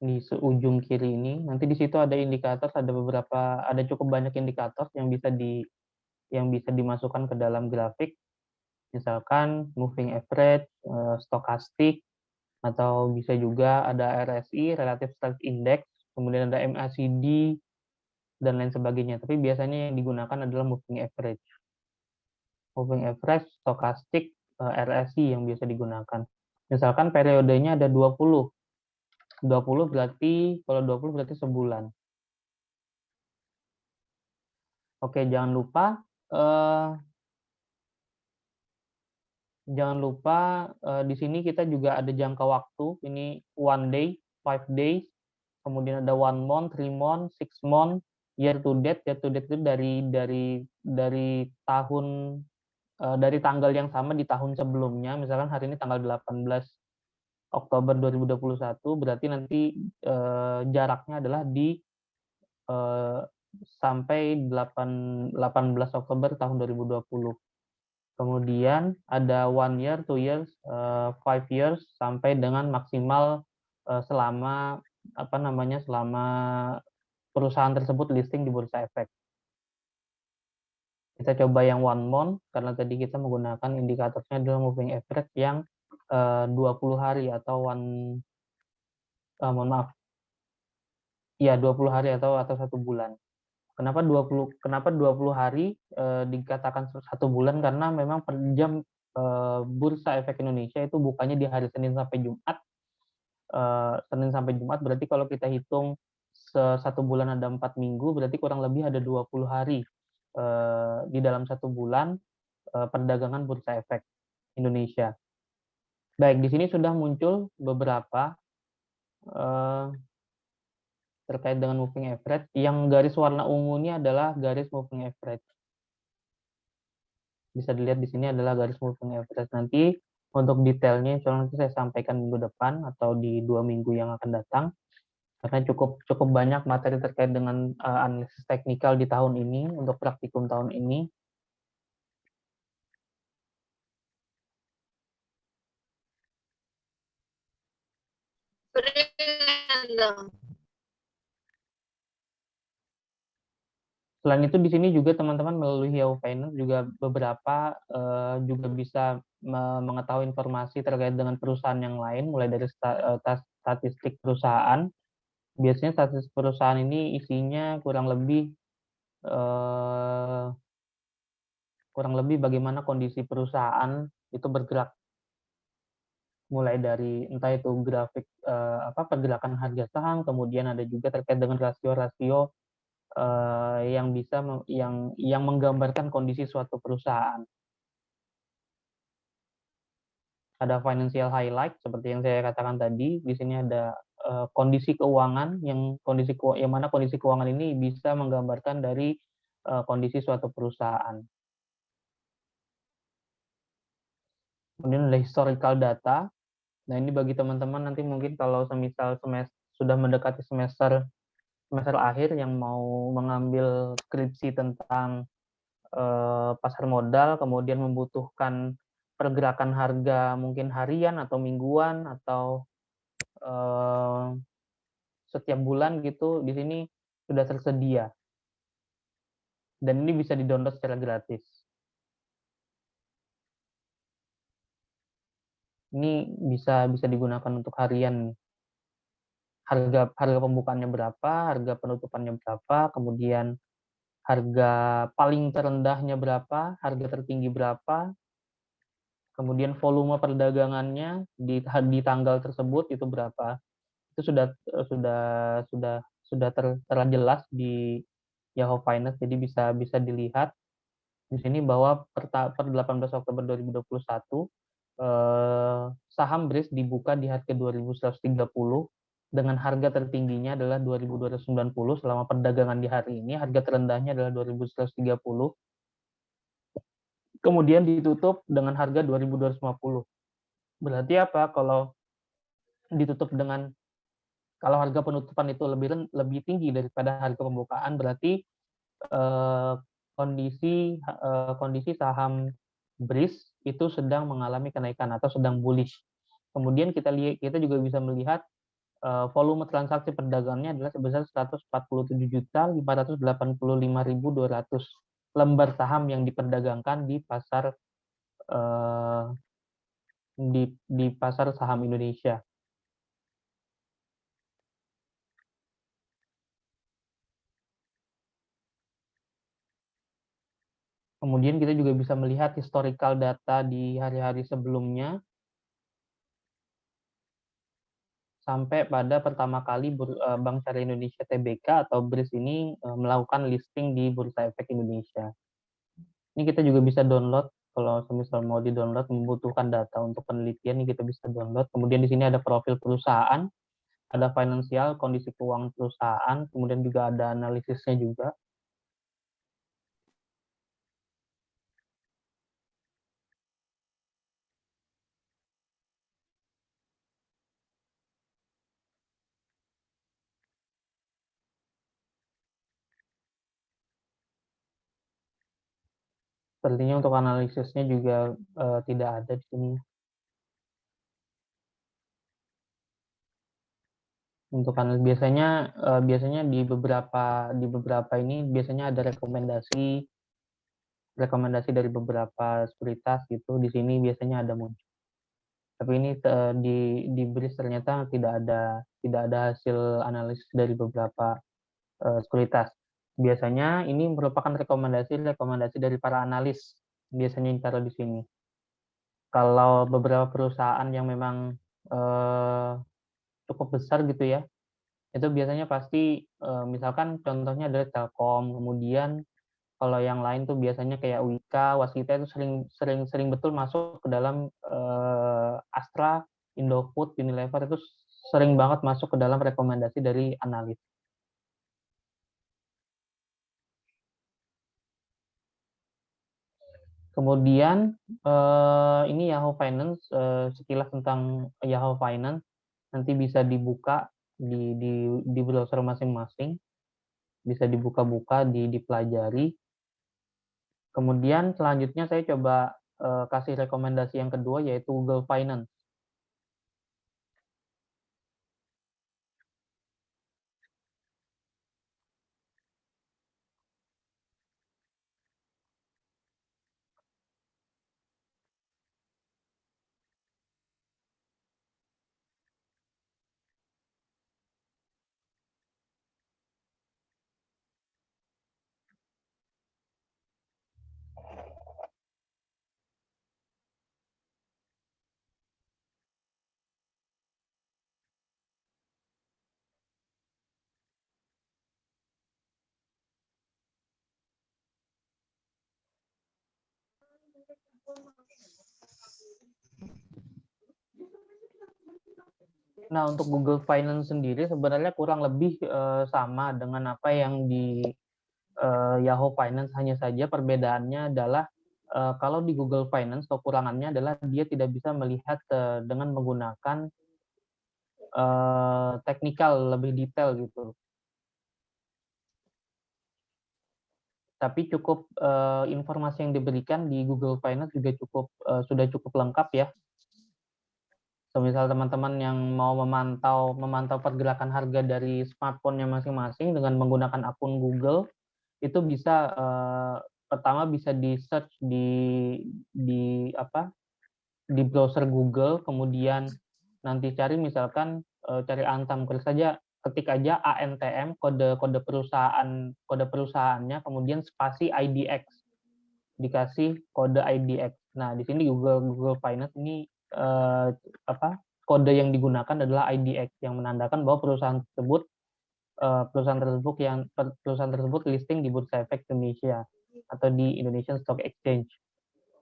Di ujung kiri ini, nanti di situ ada indikator, ada cukup banyak indikator yang bisa dimasukkan ke dalam grafik. Misalkan moving average, stokastik, atau bisa juga ada RSI, Relative Strength Index, kemudian ada MACD, dan lain sebagainya. Tapi biasanya yang digunakan adalah moving average. Moving average, stokastik, RSI yang biasa digunakan. Misalkan periodenya ada 20 berarti, kalau 20 berarti sebulan. Oke, jangan lupa di sini kita juga ada jangka waktu, ini one day. 5 days, kemudian ada 1 month, 3 month, 6 month, year to date. Year to date itu dari tahun dari tanggal yang sama di tahun sebelumnya. Misalkan hari ini tanggal 18 Oktober 2021, berarti nanti jaraknya adalah di sampai 18 Oktober tahun 2020. Kemudian ada 1 year, 2 years, 5 years sampai dengan maksimal selama selama perusahaan tersebut listing di Bursa Efek. Kita coba yang 1 month karena tadi kita menggunakan indikatornya adalah moving average yang 20 hari atau mohon maaf. Ya, 20 hari atau 1 bulan. Kenapa 20 hari dikatakan 1 bulan? Karena memang per jam Bursa Efek Indonesia itu bukannya di hari Senin sampai Jumat. Senin sampai Jumat berarti kalau kita hitung 1 bulan ada 4 minggu, berarti kurang lebih ada 20 hari di dalam 1 bulan perdagangan Bursa Efek Indonesia. Baik, di sini sudah muncul beberapa terkait dengan moving average. Yang garis warna ungu ini adalah garis moving average. Bisa dilihat di sini adalah garis moving average. Nanti untuk detailnya nanti saya sampaikan minggu depan atau di 2 minggu yang akan datang. Karena cukup banyak materi terkait dengan analisis teknikal di tahun ini untuk praktikum tahun ini. Selain itu di sini juga teman-teman melalui Yahoo Finance juga beberapa juga bisa mengetahui informasi terkait dengan perusahaan yang lain, mulai dari statistik perusahaan. Biasanya statistik perusahaan ini isinya kurang lebih bagaimana kondisi perusahaan itu bergerak, mulai dari entah itu grafik pergerakan harga saham, kemudian ada juga terkait dengan rasio-rasio yang bisa yang menggambarkan kondisi suatu perusahaan. Ada financial highlight seperti yang saya katakan tadi. Di sini ada kondisi keuangan yang mana kondisi keuangan ini bisa menggambarkan dari kondisi suatu perusahaan. Kemudian ada historical data. Nah, ini bagi teman-teman nanti mungkin kalau semisal sudah mendekati semester akhir yang mau mengambil skripsi tentang pasar modal, kemudian membutuhkan pergerakan harga mungkin harian atau mingguan atau setiap bulan gitu, di sini sudah tersedia. Dan ini bisa di-download secara gratis. Ini bisa digunakan untuk harian. Harga pembukaannya berapa, harga penutupannya berapa, kemudian harga paling terendahnya berapa, harga tertinggi berapa, kemudian volume perdagangannya di tanggal tersebut itu berapa. Itu sudah terjelas di Yahoo Finance, jadi bisa dilihat di sini bahwa per 18 Oktober 2021 saham BRIS dibuka di harga 2.130 dengan harga tertingginya adalah 2.290 selama perdagangan di hari ini, harga terendahnya adalah 2.130. Kemudian ditutup dengan harga 2.250. Berarti apa? Kalau harga penutupan itu lebih tinggi daripada harga pembukaan, berarti kondisi saham BRIS itu sedang mengalami kenaikan atau sedang bullish. Kemudian kita juga bisa melihat volume transaksi perdagangannya adalah sebesar 147.585.200 lembar saham yang diperdagangkan di pasar di pasar saham Indonesia. Kemudian kita juga bisa melihat historical data di hari-hari sebelumnya sampai pada pertama kali Bank Syariah Indonesia Tbk atau BRIS ini melakukan listing di Bursa Efek Indonesia. Ini kita juga bisa download kalau misal mau di-download membutuhkan data untuk penelitian, ini kita bisa download. Kemudian di sini ada profil perusahaan, ada finansial, kondisi keuangan perusahaan, kemudian juga ada analisisnya juga. Sepertinya untuk analisisnya juga tidak ada di sini. Untuk analisis biasanya di beberapa ini biasanya ada rekomendasi dari beberapa sekuritas gitu. Di sini biasanya ada muncul. Tapi ini di BRIS ternyata tidak ada hasil analisis dari beberapa sekuritas. Biasanya ini merupakan rekomendasi dari para analis, biasanya ditaruh di sini. Kalau beberapa perusahaan yang memang cukup besar gitu ya, itu biasanya pasti misalkan contohnya adalah Telkom, kemudian kalau yang lain tuh biasanya kayak Wika, Waskita itu sering betul masuk ke dalam Astra, Indofood, Unilever itu sering banget masuk ke dalam rekomendasi dari analis. Kemudian ini Yahoo Finance, sekilas tentang Yahoo Finance nanti bisa dibuka di browser masing-masing, bisa dibuka-buka, dipelajari. Kemudian selanjutnya saya coba kasih rekomendasi yang kedua yaitu Google Finance. Nah, untuk Google Finance sendiri sebenarnya kurang lebih sama dengan apa yang di Yahoo Finance, hanya saja perbedaannya adalah kalau di Google Finance kekurangannya adalah dia tidak bisa melihat dengan menggunakan teknikal lebih detail gitu. Tapi cukup informasi yang diberikan di Google Finance juga sudah cukup lengkap ya. Misal teman-teman yang mau memantau pergerakan harga dari smartphone-nya masing-masing dengan menggunakan akun Google, itu bisa pertama bisa di search di browser Google, kemudian nanti cari misalkan cari Antam, ketik aja ANTM, kode perusahaannya, kemudian spasi IDX, dikasih kode IDX. Nah, di sini Google Finance ini kode yang digunakan adalah IDX yang menandakan bahwa perusahaan tersebut listing di Bursa Efek Indonesia atau di Indonesian Stock Exchange.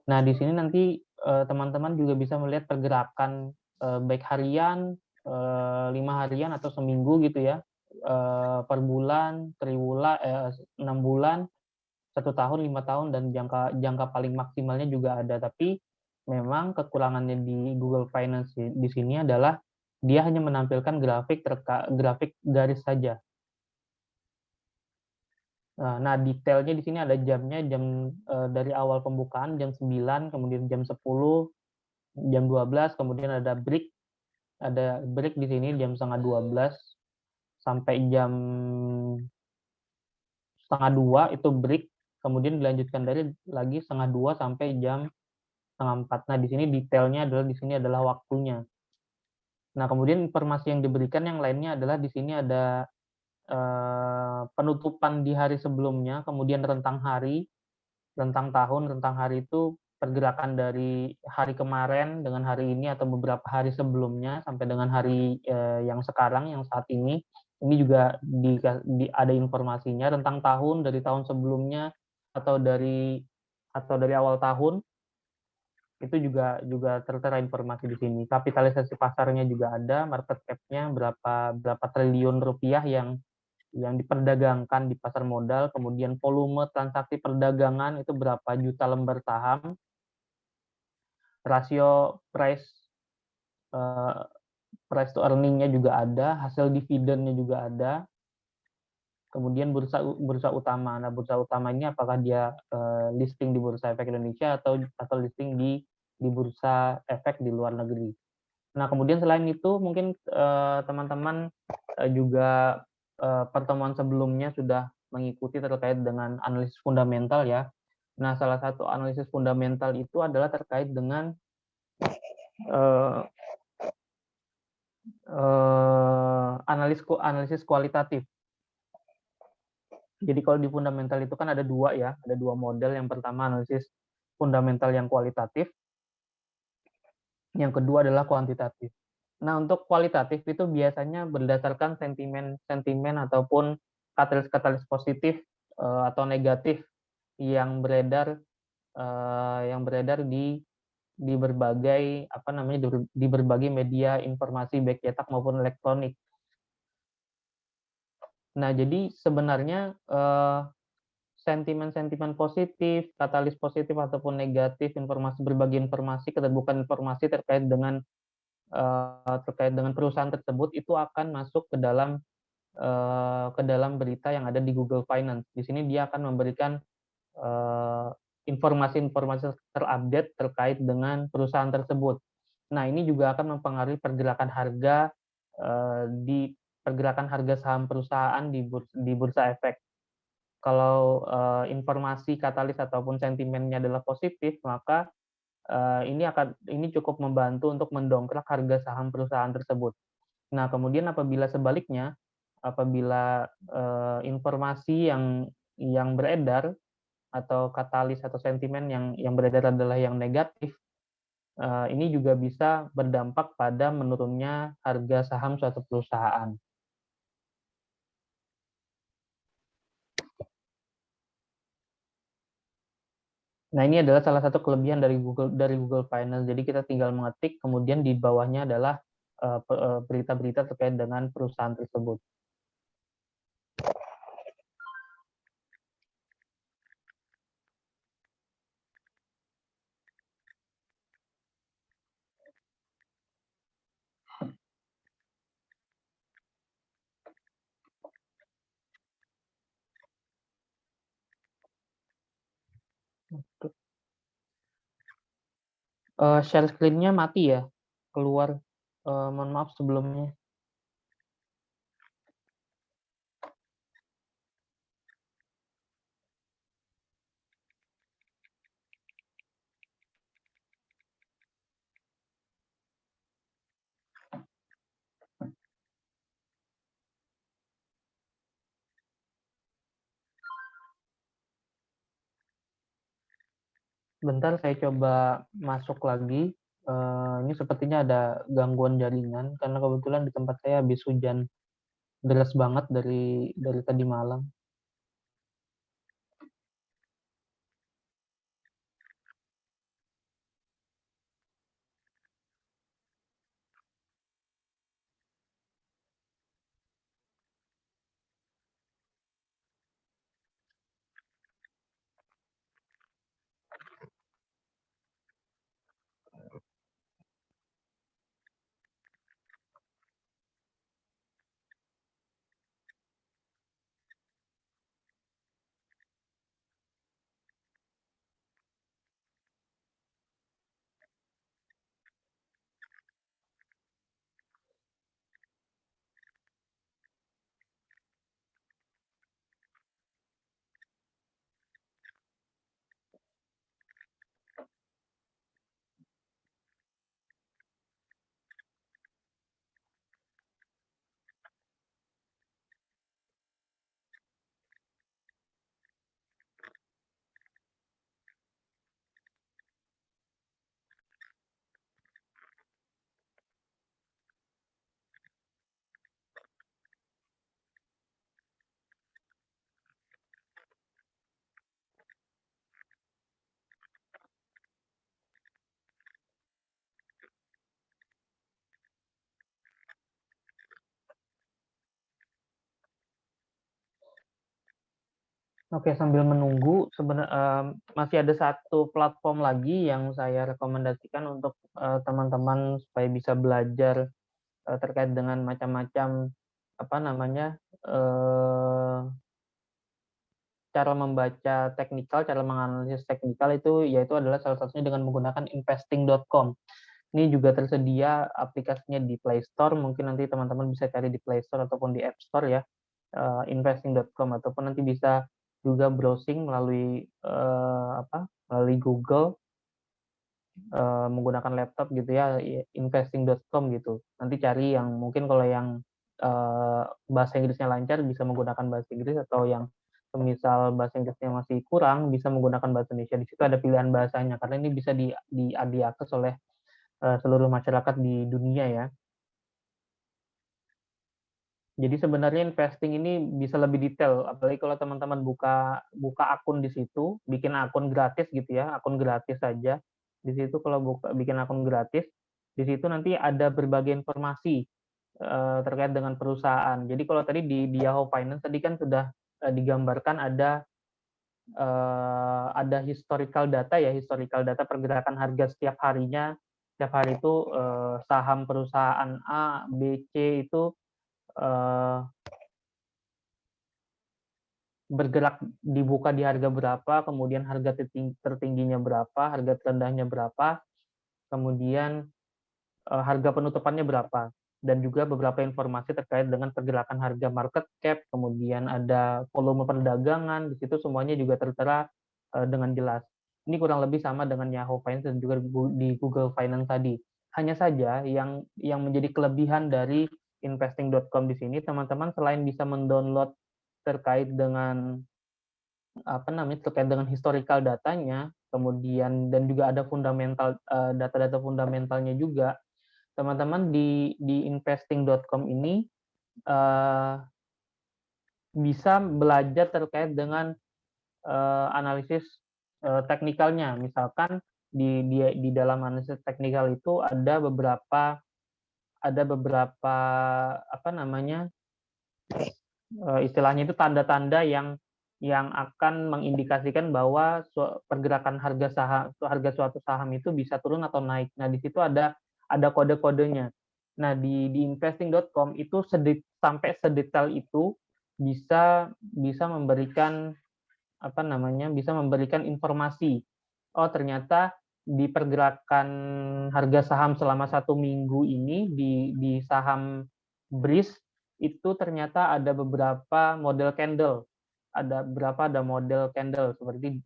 Nah, di sini nanti teman-teman juga bisa melihat pergerakan baik harian, 5 harian atau seminggu gitu ya, per bulan, triwulan, 6 bulan, 1 tahun, 5 tahun, dan jangka paling maksimalnya juga ada. Tapi memang kekurangannya di Google Finance di sini adalah dia hanya menampilkan grafik garis saja. Nah, detailnya di sini ada jamnya, dari awal pembukaan jam 9, kemudian jam 10, jam 12, kemudian ada break di sini jam setengah 12 sampai jam setengah 2 itu break, kemudian dilanjutkan lagi setengah 2 sampai jam setengah 4. Nah, di sini detailnya adalah waktunya. Nah, kemudian informasi yang diberikan yang lainnya adalah di sini ada penutupan di hari sebelumnya, kemudian rentang hari, rentang tahun, rentang hari itu pergerakan dari hari kemarin dengan hari ini atau beberapa hari sebelumnya sampai dengan hari yang sekarang, yang saat ini. Ini juga ada informasinya, rentang tahun dari tahun sebelumnya atau dari awal tahun. Itu juga tertera informasi di sini. Kapitalisasi pasarnya juga ada, market cap-nya berapa triliun rupiah yang diperdagangkan di pasar modal, kemudian volume transaksi perdagangan itu berapa juta lembar saham, rasio price to earning-nya juga ada, hasil dividennya juga ada, kemudian bursa utama. Nah, bursa utama ini apakah dia listing di Bursa Efek Indonesia atau listing di bursa efek di luar negeri. Nah, kemudian selain itu mungkin teman-teman juga pertemuan sebelumnya sudah mengikuti terkait dengan analisis fundamental ya. Nah, salah satu analisis fundamental itu adalah terkait dengan analisis kualitatif. Jadi kalau di fundamental itu kan ada dua model. Yang pertama analisis fundamental yang kualitatif, yang kedua adalah kuantitatif. Nah, untuk kualitatif itu biasanya berdasarkan sentimen ataupun katalis-katalis positif atau negatif yang beredar di berbagai di berbagai media informasi baik cetak maupun elektronik. Nah, jadi sebenarnya sentimen-sentimen positif, katalis positif ataupun negatif, berbagai informasi, keterbukaan informasi terkait dengan perusahaan tersebut itu akan masuk ke dalam berita yang ada di Google Finance. Di sini dia akan memberikan informasi-informasi terupdate terkait dengan perusahaan tersebut. Nah, ini juga akan mempengaruhi pergerakan harga saham perusahaan di bursa efek. Kalau informasi katalis ataupun sentimennya adalah positif, maka ini cukup membantu untuk mendongkrak harga saham perusahaan tersebut. Nah, kemudian apabila sebaliknya, apabila informasi yang beredar atau katalis atau sentimen yang beredar adalah yang negatif, ini juga bisa berdampak pada menurunnya harga saham suatu perusahaan. Nah, ini adalah salah satu kelebihan dari Google Finance. Jadi kita tinggal mengetik, kemudian di bawahnya adalah berita-berita terkait dengan perusahaan tersebut. Share screen-nya mati ya, keluar. Mohon maaf sebelumnya. Bentar, saya coba masuk lagi. Ini sepertinya ada gangguan jaringan karena kebetulan di tempat saya habis hujan deras banget dari tadi malam. Oke, sambil menunggu, masih ada satu platform lagi yang saya rekomendasikan untuk teman-teman supaya bisa belajar terkait dengan macam-macam apa namanya cara membaca teknikal, cara menganalisis teknikal itu yaitu adalah salah satunya dengan menggunakan investing.com. Ini juga tersedia aplikasinya di Play Store, mungkin nanti teman-teman bisa cari di Play Store ataupun di App Store ya, investing.com, ataupun nanti bisa juga browsing melalui melalui Google menggunakan laptop gitu ya, investing.com gitu. Nanti cari yang mungkin kalau yang bahasa Inggrisnya lancar bisa menggunakan bahasa Inggris, atau yang misal bahasa Inggrisnya masih kurang bisa menggunakan bahasa Indonesia. Di situ ada pilihan bahasanya karena ini bisa diakses oleh seluruh masyarakat di dunia ya. Jadi sebenarnya investing ini bisa lebih detail, apalagi kalau teman-teman buka akun di situ, bikin akun gratis gitu ya, akun gratis saja. Di situ kalau bikin akun gratis, di situ nanti ada berbagai informasi terkait dengan perusahaan. Jadi kalau tadi di Yahoo Finance tadi kan sudah digambarkan ada historical data ya, historical data pergerakan harga setiap harinya. Setiap hari itu saham perusahaan A, B, C itu bergerak dibuka di harga berapa, kemudian harga tertingginya berapa, harga terendahnya berapa, kemudian harga penutupannya berapa, dan juga beberapa informasi terkait dengan pergerakan harga market cap, kemudian ada volume perdagangan, di situ semuanya juga tertera dengan jelas. Ini kurang lebih sama dengan Yahoo Finance dan juga di Google Finance tadi. Hanya saja yang menjadi kelebihan dari investing.com di sini, teman-teman selain bisa mendownload terkait dengan terkait dengan historical datanya, kemudian dan juga ada fundamental data-data fundamentalnya juga. Teman-teman di investing.com ini bisa belajar terkait dengan analisis teknikalnya. Misalkan di dalam analisis teknikal itu ada beberapa istilahnya itu tanda-tanda yang akan mengindikasikan bahwa pergerakan harga suatu saham itu bisa turun atau naik. Nah, di situ ada kode-kodenya. Nah, di investing.com itu sampai sedetail itu bisa memberikan bisa memberikan informasi. Oh, ternyata di pergerakan harga saham selama 1 minggu ini di saham BRIS itu ternyata ada beberapa model candle. Ada model candle seperti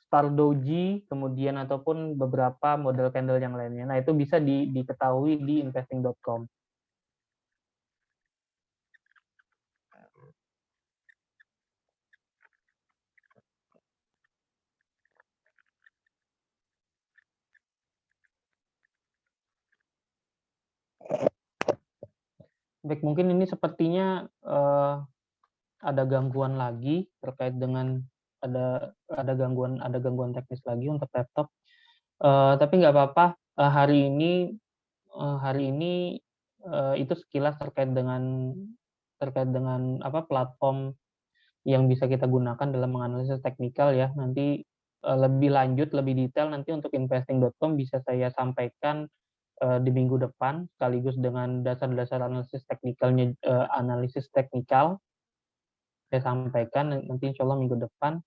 Star Doji, kemudian ataupun beberapa model candle yang lainnya. Nah, itu bisa diketahui di investing.com. Baik, mungkin ini sepertinya ada gangguan lagi terkait dengan ada gangguan teknis lagi untuk laptop. Tapi nggak apa-apa. Hari ini itu sekilas terkait dengan platform yang bisa kita gunakan dalam menganalisis teknikal ya. Nanti lebih lanjut, lebih detail nanti untuk investing.com bisa saya sampaikan di minggu depan, sekaligus dengan dasar-dasar analisis teknikal saya sampaikan nanti insya Allah minggu depan.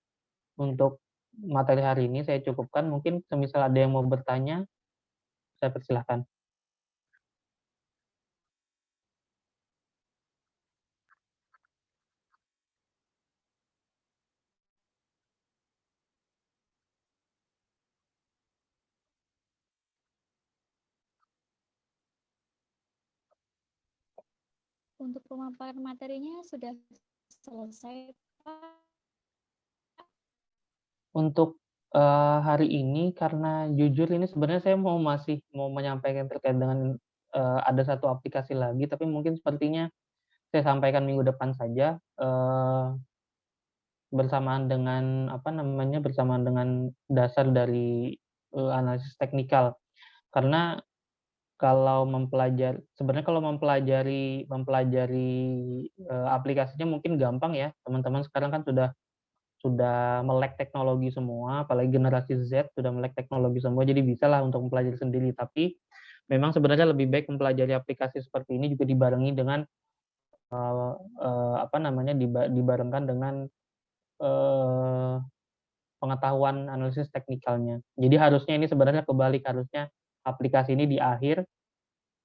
Untuk materi hari ini saya cukupkan. Mungkin semisal ada yang mau bertanya, saya persilahkan. Untuk pemaparan materinya sudah selesai, Pak. Untuk hari ini, karena jujur ini sebenarnya saya masih mau menyampaikan terkait dengan ada satu aplikasi lagi, tapi mungkin sepertinya saya sampaikan minggu depan saja bersamaan dengan dasar dari analisis teknikal. Karena sebenarnya kalau mempelajari aplikasinya mungkin gampang ya. Teman-teman sekarang kan sudah melek teknologi semua, apalagi generasi Z sudah melek teknologi semua, jadi bisa lah untuk mempelajari sendiri. Tapi memang sebenarnya lebih baik mempelajari aplikasi seperti ini juga dibarengi dengan dibarengkan dengan pengetahuan analisis teknikalnya. Jadi harusnya ini sebenarnya kebalik, harusnya aplikasi ini di akhir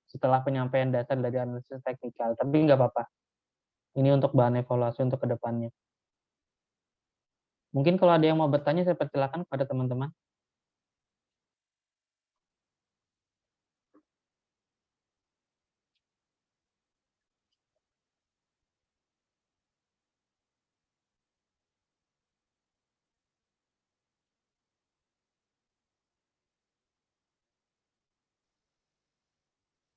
setelah penyampaian dasar dari analisis teknikal. Tapi nggak apa-apa. Ini untuk bahan evaluasi untuk kedepannya. Mungkin kalau ada yang mau bertanya, saya persilakan kepada teman-teman.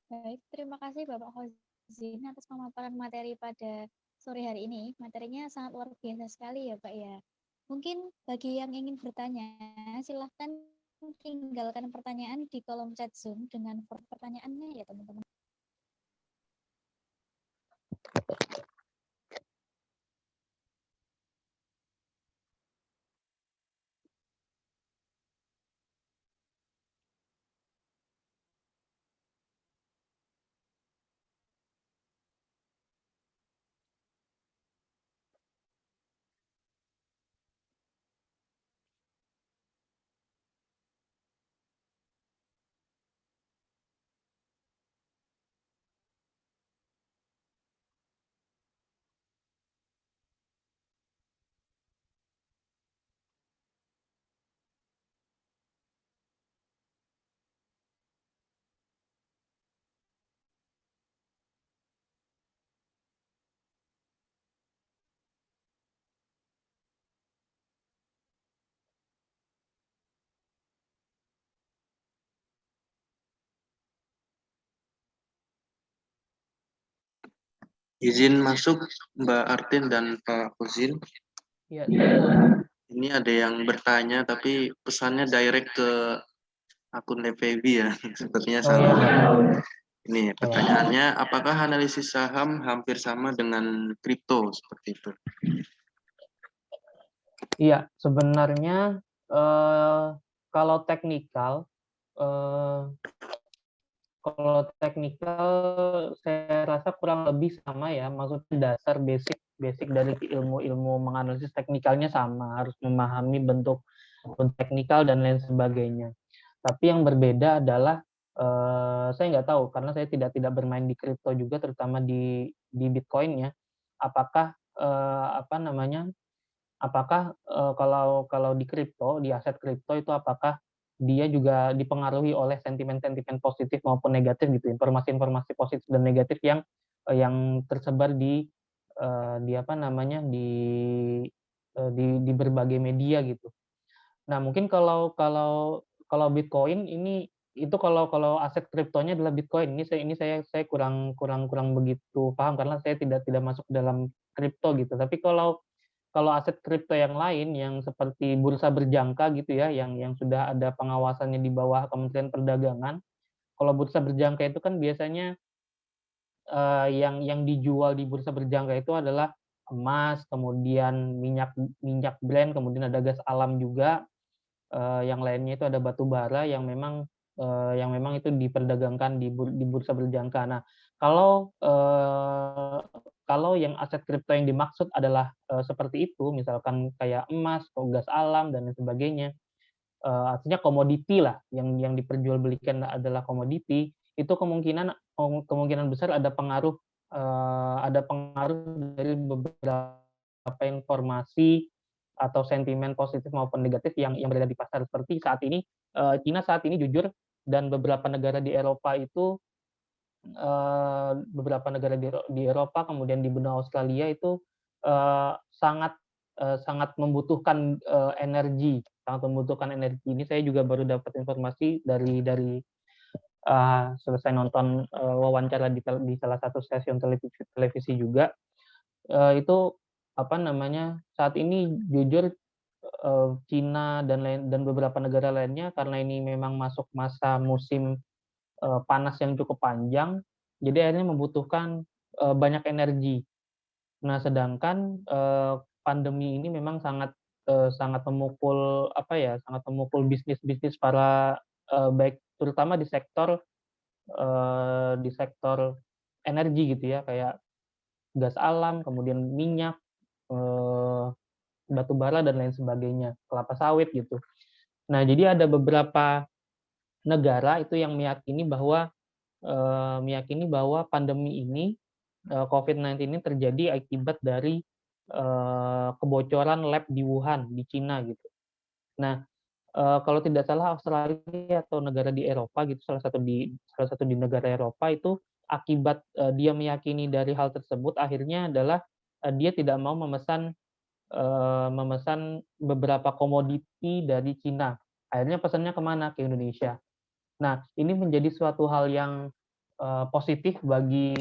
Baik, terima kasih Bapak Hozin atas pemaparan materi pada sore hari ini. Materinya sangat luar biasa sekali ya Pak ya. Mungkin bagi yang ingin bertanya, silahkan tinggalkan pertanyaan di kolom chat Zoom dengan pertanyaannya ya teman-teman. Izin masuk Mbak Artin dan Pak Huzin. Ya, Ini ada yang bertanya tapi pesannya direct ke akun FEB ya. Sepertinya oh ya, salah. Pak. Ini pertanyaannya, apakah analisis saham hampir sama dengan kripto seperti itu? Iya, sebenarnya kalau teknikal, eh, saya rasa kurang lebih sama ya. Maksudnya dasar basic dari ilmu menganalisis teknikalnya sama, harus memahami bentuk teknikal dan lain sebagainya. Tapi yang berbeda adalah saya nggak tahu karena saya tidak bermain di kripto juga, terutama di Bitcoin ya. Apakah kalau di kripto, di aset kripto itu apakah dia juga dipengaruhi oleh sentimen-sentimen positif maupun negatif gitu, informasi-informasi positif dan negatif yang tersebar di berbagai media gitu. Nah, mungkin kalau Bitcoin itu kalau aset kriptonya adalah Bitcoin. Ini saya kurang begitu paham karena saya tidak masuk dalam kripto gitu. Tapi kalau aset kripto yang lain yang seperti bursa berjangka gitu ya, yang sudah ada pengawasannya di bawah Kementerian Perdagangan. Kalau bursa berjangka itu kan biasanya yang dijual di bursa berjangka itu adalah emas, kemudian minyak Brent, kemudian ada gas alam juga. Yang lainnya itu ada batu bara yang memang itu diperdagangkan di bursa berjangka. Nah, kalau yang aset kripto yang dimaksud adalah seperti itu, misalkan kayak emas atau gas alam dan lain sebagainya, artinya komoditi lah, yang diperjualbelikan adalah komoditi, itu kemungkinan besar ada pengaruh dari beberapa informasi atau sentimen positif maupun negatif yang berada di pasar. Seperti saat ini Cina saat ini jujur, dan beberapa negara di Eropa itu di Eropa kemudian di benua Australia itu sangat membutuhkan energi, sangat membutuhkan energi. Ini saya juga baru dapat informasi dari selesai nonton wawancara di salah satu stasiun televisi juga. Itu saat ini jujur Cina dan beberapa negara lainnya, karena ini memang masuk masa musim panas yang cukup panjang, jadi akhirnya membutuhkan banyak energi. Nah, sedangkan pandemi ini memang sangat memukul sangat memukul bisnis-bisnis para baik terutama di sektor energi gitu ya, kayak gas alam, kemudian minyak, batu bara dan lain sebagainya, kelapa sawit gitu. Nah, jadi ada beberapa negara itu yang meyakini bahwa pandemi ini COVID-19 ini terjadi akibat dari kebocoran lab di Wuhan di Cina gitu. Nah, kalau tidak salah Australia atau negara di Eropa gitu, salah satu di negara Eropa itu akibat dia meyakini dari hal tersebut, akhirnya adalah dia tidak mau memesan beberapa komoditi dari Cina. Akhirnya pesannya kemana? Ke Indonesia. Nah, ini menjadi suatu hal yang positif bagi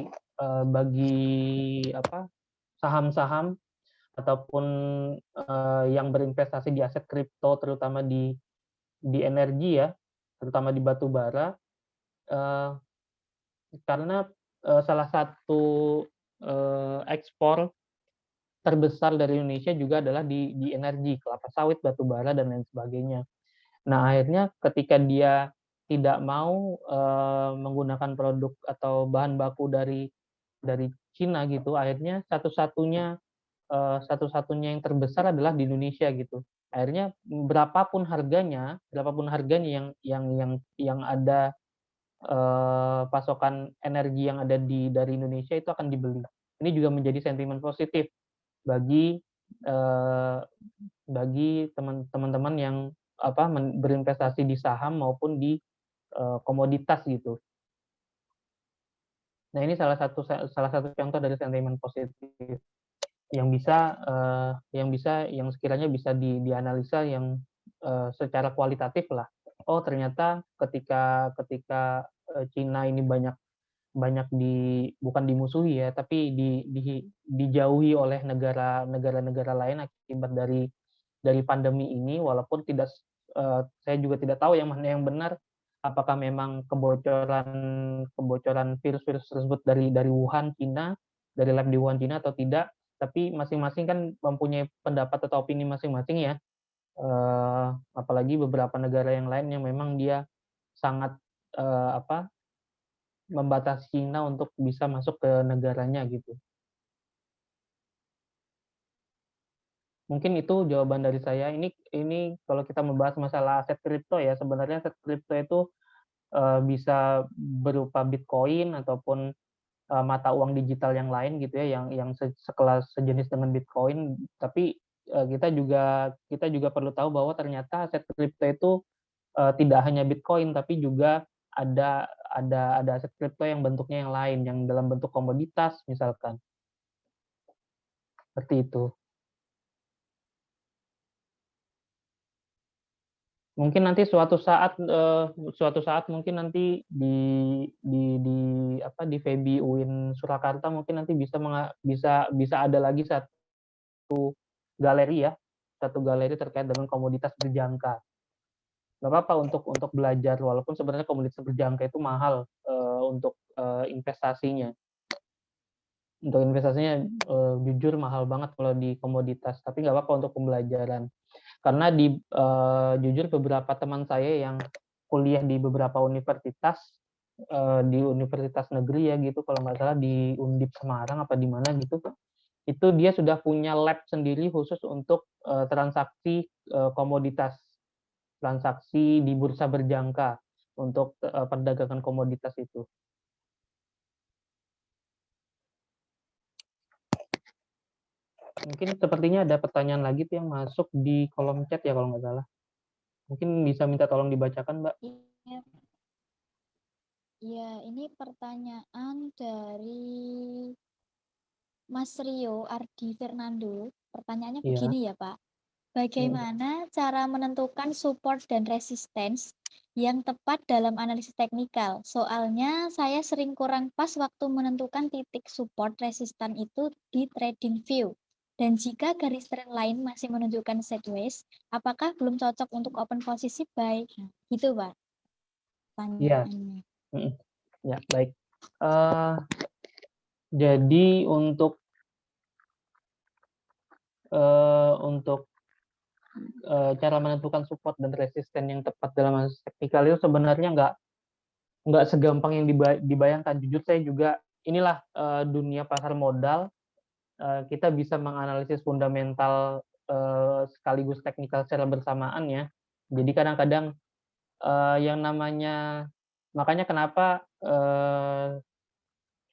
saham-saham ataupun yang berinvestasi di aset kripto, terutama di energi ya, terutama di batu bara, karena salah satu ekspor terbesar dari Indonesia juga adalah di energi, kelapa sawit, batu bara, dan lain sebagainya. Nah, akhirnya ketika dia tidak mau menggunakan produk atau bahan baku dari Cina gitu, akhirnya satu-satunya yang terbesar adalah di Indonesia gitu. Akhirnya berapapun harganya yang ada pasokan energi yang ada dari Indonesia itu akan dibeli. Ini juga menjadi sentimen positif bagi teman-teman yang berinvestasi di saham maupun di komoditas gitu. Nah, ini salah satu contoh dari sentimen positif yang sekiranya bisa dianalisa yang secara kualitatif lah. Oh, ternyata ketika Cina ini banyak bukan dimusuhi ya, tapi dijauhi oleh negara-negara lain akibat dari pandemi ini, walaupun saya juga tidak tahu yang mana yang benar, apakah memang kebocoran virus-virus tersebut dari Wuhan Cina, dari lab di Wuhan Cina atau tidak, tapi masing-masing kan mempunyai pendapat atau opini masing-masing ya. Apalagi beberapa negara yang lain yang memang dia sangat membatasi Cina untuk bisa masuk ke negaranya gitu. Mungkin itu jawaban dari saya. Ini kalau kita membahas masalah aset kripto ya, sebenarnya aset kripto itu bisa berupa Bitcoin ataupun mata uang digital yang lain gitu ya, yang sejenis dengan Bitcoin. Tapi kita juga perlu tahu bahwa ternyata aset kripto itu tidak hanya Bitcoin, tapi juga ada aset kripto yang bentuknya yang lain, yang dalam bentuk komoditas misalkan. Seperti itu. Mungkin nanti suatu saat mungkin nanti di FEBI UIN Surakarta mungkin nanti bisa ada lagi satu galeri terkait dengan komoditas berjangka. Nggak apa-apa untuk belajar, walaupun sebenarnya komoditas berjangka itu mahal untuk investasinya. Untuk investasinya jujur mahal banget kalau di komoditas, tapi nggak apa-apa untuk pembelajaran. Karena jujur beberapa teman saya yang kuliah di beberapa universitas, di universitas negeri ya gitu, kalau nggak salah di Undip Semarang apa di mana gitu, itu dia sudah punya lab sendiri khusus untuk transaksi komoditas, transaksi di bursa berjangka untuk perdagangan komoditas itu. Mungkin sepertinya ada pertanyaan lagi tuh yang masuk di kolom chat ya kalau nggak salah. Mungkin bisa minta tolong dibacakan, Mbak. Iya, ini pertanyaan dari Mas Rio Ardi Fernando. Pertanyaannya begini ya, Pak. Bagaimana cara menentukan support dan resistance yang tepat dalam analisis teknikal? Soalnya saya sering kurang pas waktu menentukan titik support resistan itu di trading view. Dan jika garis trend lain masih menunjukkan sideways, apakah belum cocok untuk open posisi buy? Gitu, Pak. Iya. Ya, baik. Jadi untuk cara menentukan support dan resisten yang tepat dalam analisa teknikal itu sebenarnya nggak segampang yang dibayangkan. Jujur saya juga, inilah dunia pasar modal. Kita bisa menganalisis fundamental sekaligus teknikal secara bersamaan ya. Jadi kadang-kadang yang namanya, makanya kenapa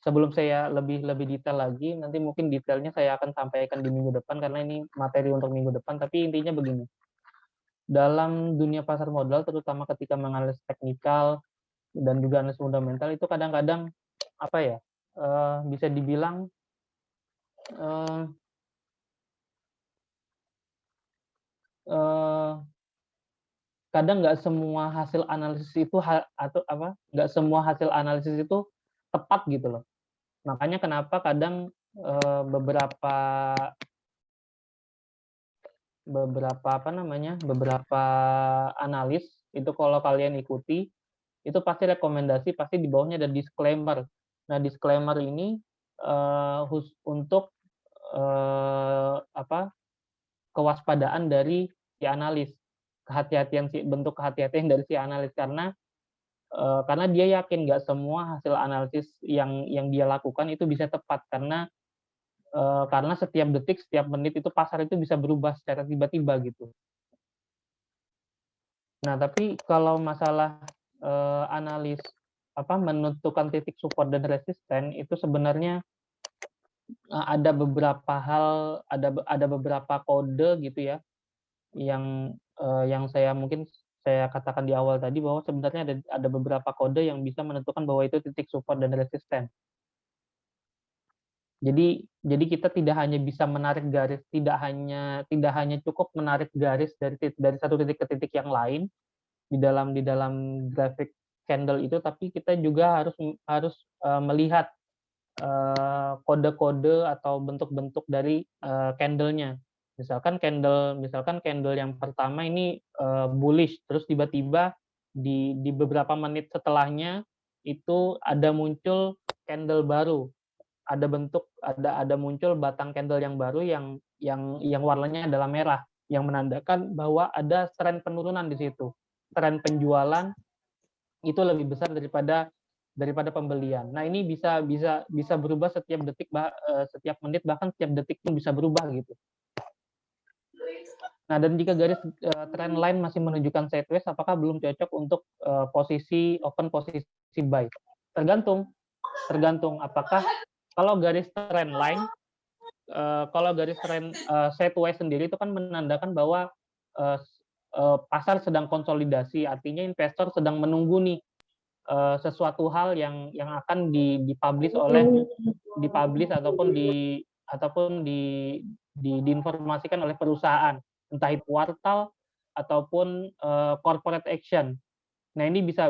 sebelum saya lebih detail lagi, nanti mungkin detailnya saya akan sampaikan di minggu depan karena ini materi untuk minggu depan. Tapi intinya begini, dalam dunia pasar modal, terutama ketika menganalisis teknikal dan juga analisis fundamental, itu kadang-kadang apa ya, bisa dibilang kadang nggak semua hasil analisis itu nggak semua hasil analisis itu tepat gitu loh. Makanya kenapa kadang beberapa analis itu kalau kalian ikuti itu pasti rekomendasi, pasti di bawahnya ada disclaimer. Nah, disclaimer ini untuk kewaspadaan dari si analis, bentuk kehati-hatian dari si analis, karena dia yakin nggak semua hasil analisis yang dia lakukan itu bisa tepat, karena setiap detik, setiap menit itu pasar itu bisa berubah secara tiba-tiba gitu. Nah, tapi kalau masalah analis menentukan titik support dan resisten itu sebenarnya ada beberapa hal, ada beberapa kode gitu ya, yang saya katakan di awal tadi bahwa sebenarnya ada beberapa kode yang bisa menentukan bahwa itu titik support dan resisten. Jadi kita tidak hanya bisa menarik garis, tidak hanya cukup menarik garis dari satu titik ke titik yang lain di dalam grafik candle itu, tapi kita juga harus melihat kode-kode atau bentuk-bentuk dari candle-nya. Misalkan candle yang pertama ini bullish, terus tiba-tiba di beberapa menit setelahnya itu ada muncul candle baru, ada muncul batang candle yang baru yang warnanya adalah merah, yang menandakan bahwa ada tren penurunan di situ. Tren penjualan itu lebih besar daripada pembelian. Nah, ini bisa berubah setiap detik, setiap menit, bahkan setiap detik pun bisa berubah gitu. Nah, dan jika garis trend line masih menunjukkan sideways, apakah belum cocok untuk open posisi buy? Tergantung apakah kalau garis trend line, sideways sendiri itu kan menandakan bahwa pasar sedang konsolidasi, artinya investor sedang menunggu nih sesuatu hal yang akan dipublish ataupun diinformasikan oleh perusahaan, entah itu kuartal ataupun corporate action. Nah, ini bisa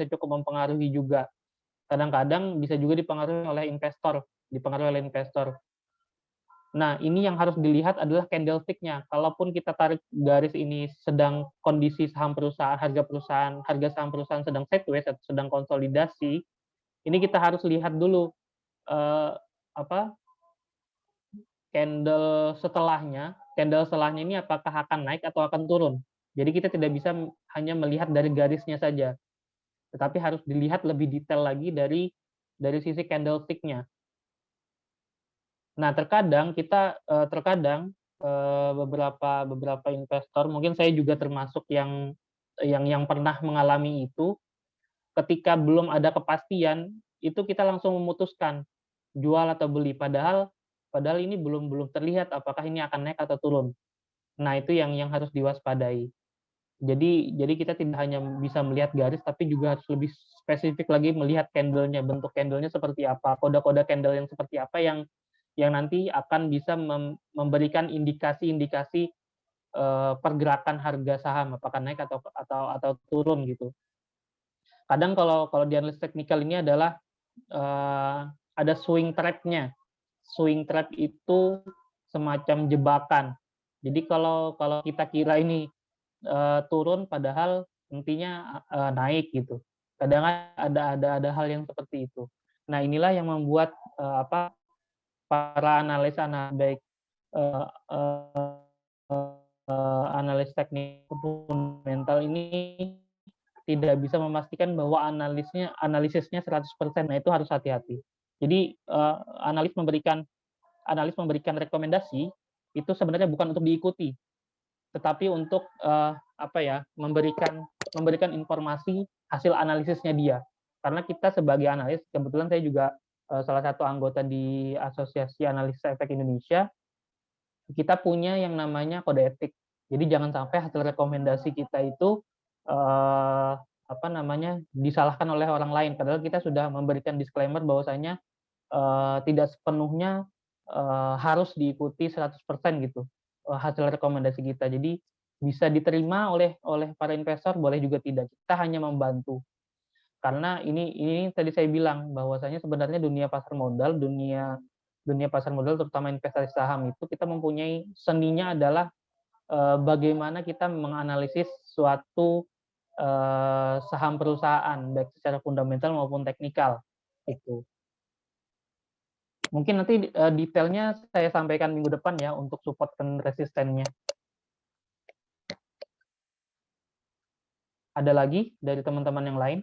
cukup mempengaruhi juga. Kadang-kadang bisa juga dipengaruhi oleh investor. Nah, ini yang harus dilihat adalah candlestick-nya. Kalaupun kita tarik garis ini sedang kondisi harga saham perusahaan sedang sideways atau sedang konsolidasi, ini kita harus lihat dulu candle setelahnya ini apakah akan naik atau akan turun. Jadi kita tidak bisa hanya melihat dari garisnya saja, tetapi harus dilihat lebih detail lagi dari sisi candlestick-nya. Nah, terkadang beberapa investor, mungkin saya juga termasuk yang pernah mengalami itu, ketika belum ada kepastian, itu kita langsung memutuskan jual atau beli, padahal ini belum terlihat apakah ini akan naik atau turun. Nah, itu yang harus diwaspadai. Jadi kita tidak hanya bisa melihat garis, tapi juga harus lebih spesifik lagi melihat candle-nya, bentuk candle-nya seperti apa, kode-kode candle yang seperti apa yang nanti akan bisa memberikan indikasi pergerakan harga saham, apakah naik atau turun gitu. Kadang kalau di analis teknikal ini adalah ada swing trap-nya. Swing trap itu semacam jebakan. Jadi kalau kita kira ini turun, padahal intinya naik gitu. Kadang ada hal yang seperti itu. Nah, inilah yang membuat para analis baik analis teknik fundamental ini tidak bisa memastikan bahwa analisisnya 100%. Nah, itu harus hati-hati. Jadi analis memberikan rekomendasi itu sebenarnya bukan untuk diikuti, tetapi untuk memberikan informasi hasil analisisnya dia. Karena kita sebagai analis, kebetulan saya juga salah satu anggota di Asosiasi Analis Efek Indonesia, kita punya yang namanya kode etik. Jadi jangan sampai hasil rekomendasi kita itu disalahkan oleh orang lain. Padahal kita sudah memberikan disclaimer bahwasanya tidak sepenuhnya harus diikuti 100% gitu hasil rekomendasi kita. Jadi bisa diterima oleh para investor, boleh juga tidak. Kita hanya membantu. Karena ini tadi saya bilang bahwasanya sebenarnya dunia pasar modal terutama investasi saham itu kita mempunyai seninya adalah bagaimana kita menganalisis suatu saham perusahaan baik secara fundamental maupun teknikal itu. Mungkin nanti detailnya saya sampaikan minggu depan ya untuk support dan resistennya. Ada lagi dari teman-teman yang lain?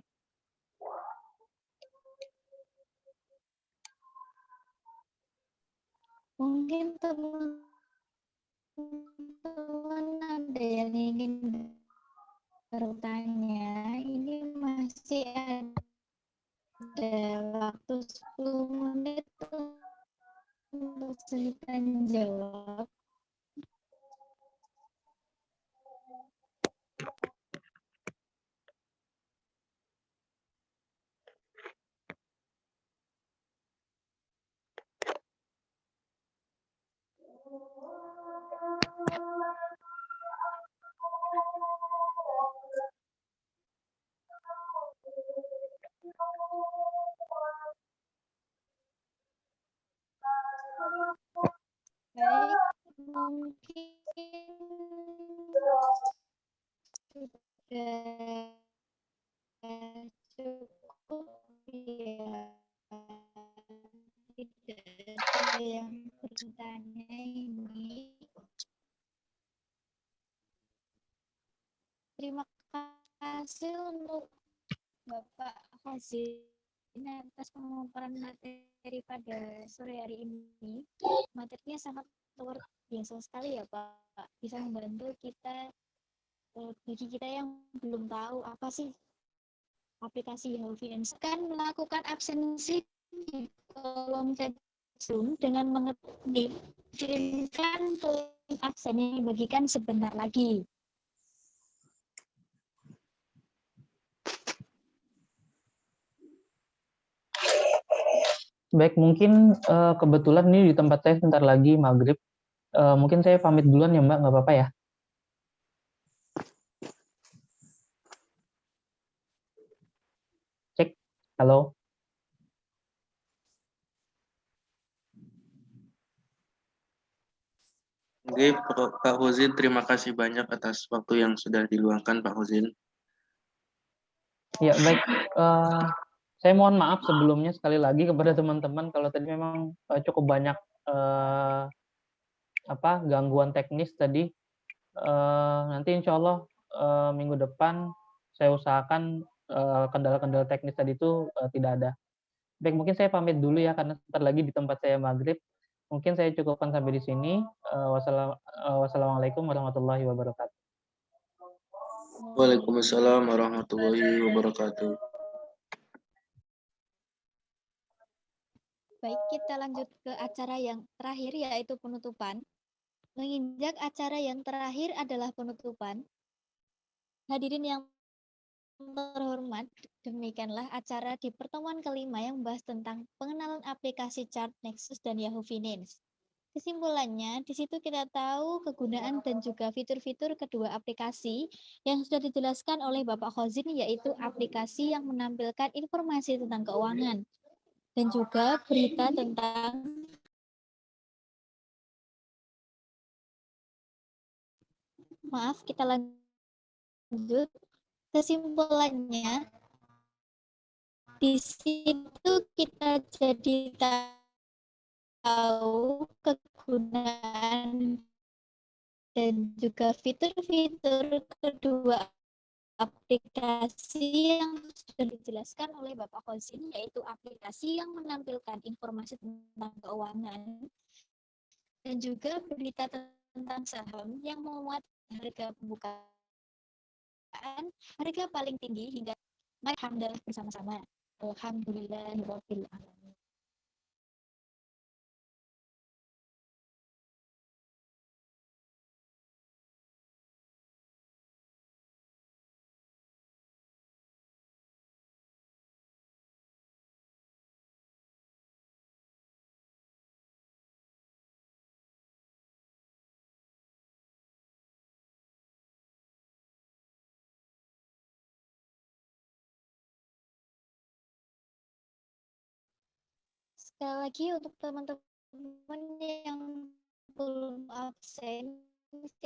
Mungkin teman-teman ada yang ingin bertanya, ini masih ada waktu 10 menit untuk cerita jawab. Baik, mungkin sudah cukup ya. Tidak ada yang bertanya ini. Terima kasih untuk Bapak Hazin atas pemaparan materi pada sore hari ini. Materinya sangat luar biasa sekali ya Pak. Bisa membantu kita, bagi kita yang belum tahu apa sih aplikasi Yahoo Finance. Kan melakukan absensi di kolom chat Zoom dengan mengirimkan link absennya dibagikan sebentar lagi. Baik, mungkin kebetulan ini di tempat saya sebentar lagi maghrib. Mungkin saya pamit duluan ya Mbak, nggak apa-apa ya? Cek, halo. Oke, Pak Huzin, terima kasih banyak atas waktu yang sudah diluangkan, Pak Huzin. Ya, baik. Saya mohon maaf sebelumnya sekali lagi kepada teman-teman kalau tadi memang cukup banyak gangguan teknis tadi. Nanti insya Allah minggu depan saya usahakan kendala-kendala teknis tadi itu tidak ada. Baik, mungkin saya pamit dulu ya karena sebentar lagi di tempat saya maghrib. Mungkin saya cukupkan sampai di sini. Wassalamualaikum warahmatullahi wabarakatuh. Waalaikumsalam warahmatullahi wabarakatuh. Baik, kita lanjut ke acara yang terakhir yaitu penutupan. Menginjak acara yang terakhir adalah penutupan. Hadirin yang terhormat, demikianlah acara di pertemuan kelima yang membahas tentang pengenalan aplikasi Chart Nexus dan Yahoo Finance. Kesimpulannya, di situ kita tahu kegunaan dan juga fitur-fitur kedua aplikasi yang sudah dijelaskan oleh Bapak Khozin, yaitu aplikasi yang menampilkan informasi tentang keuangan dan juga berita tentang kita lanjut. Kesimpulannya, Di situ kita jadi tahu kegunaan dan juga fitur-fitur kedua aplikasi yang sudah dijelaskan oleh Bapak Khosin, yaitu aplikasi yang menampilkan informasi tentang keuangan dan juga berita tentang saham yang memuat harga pembukaan, harga paling tinggi hingga mari hamdalah bersama-sama. Alhamdulillahirabbil alamin. Sekali lagi untuk teman-teman yang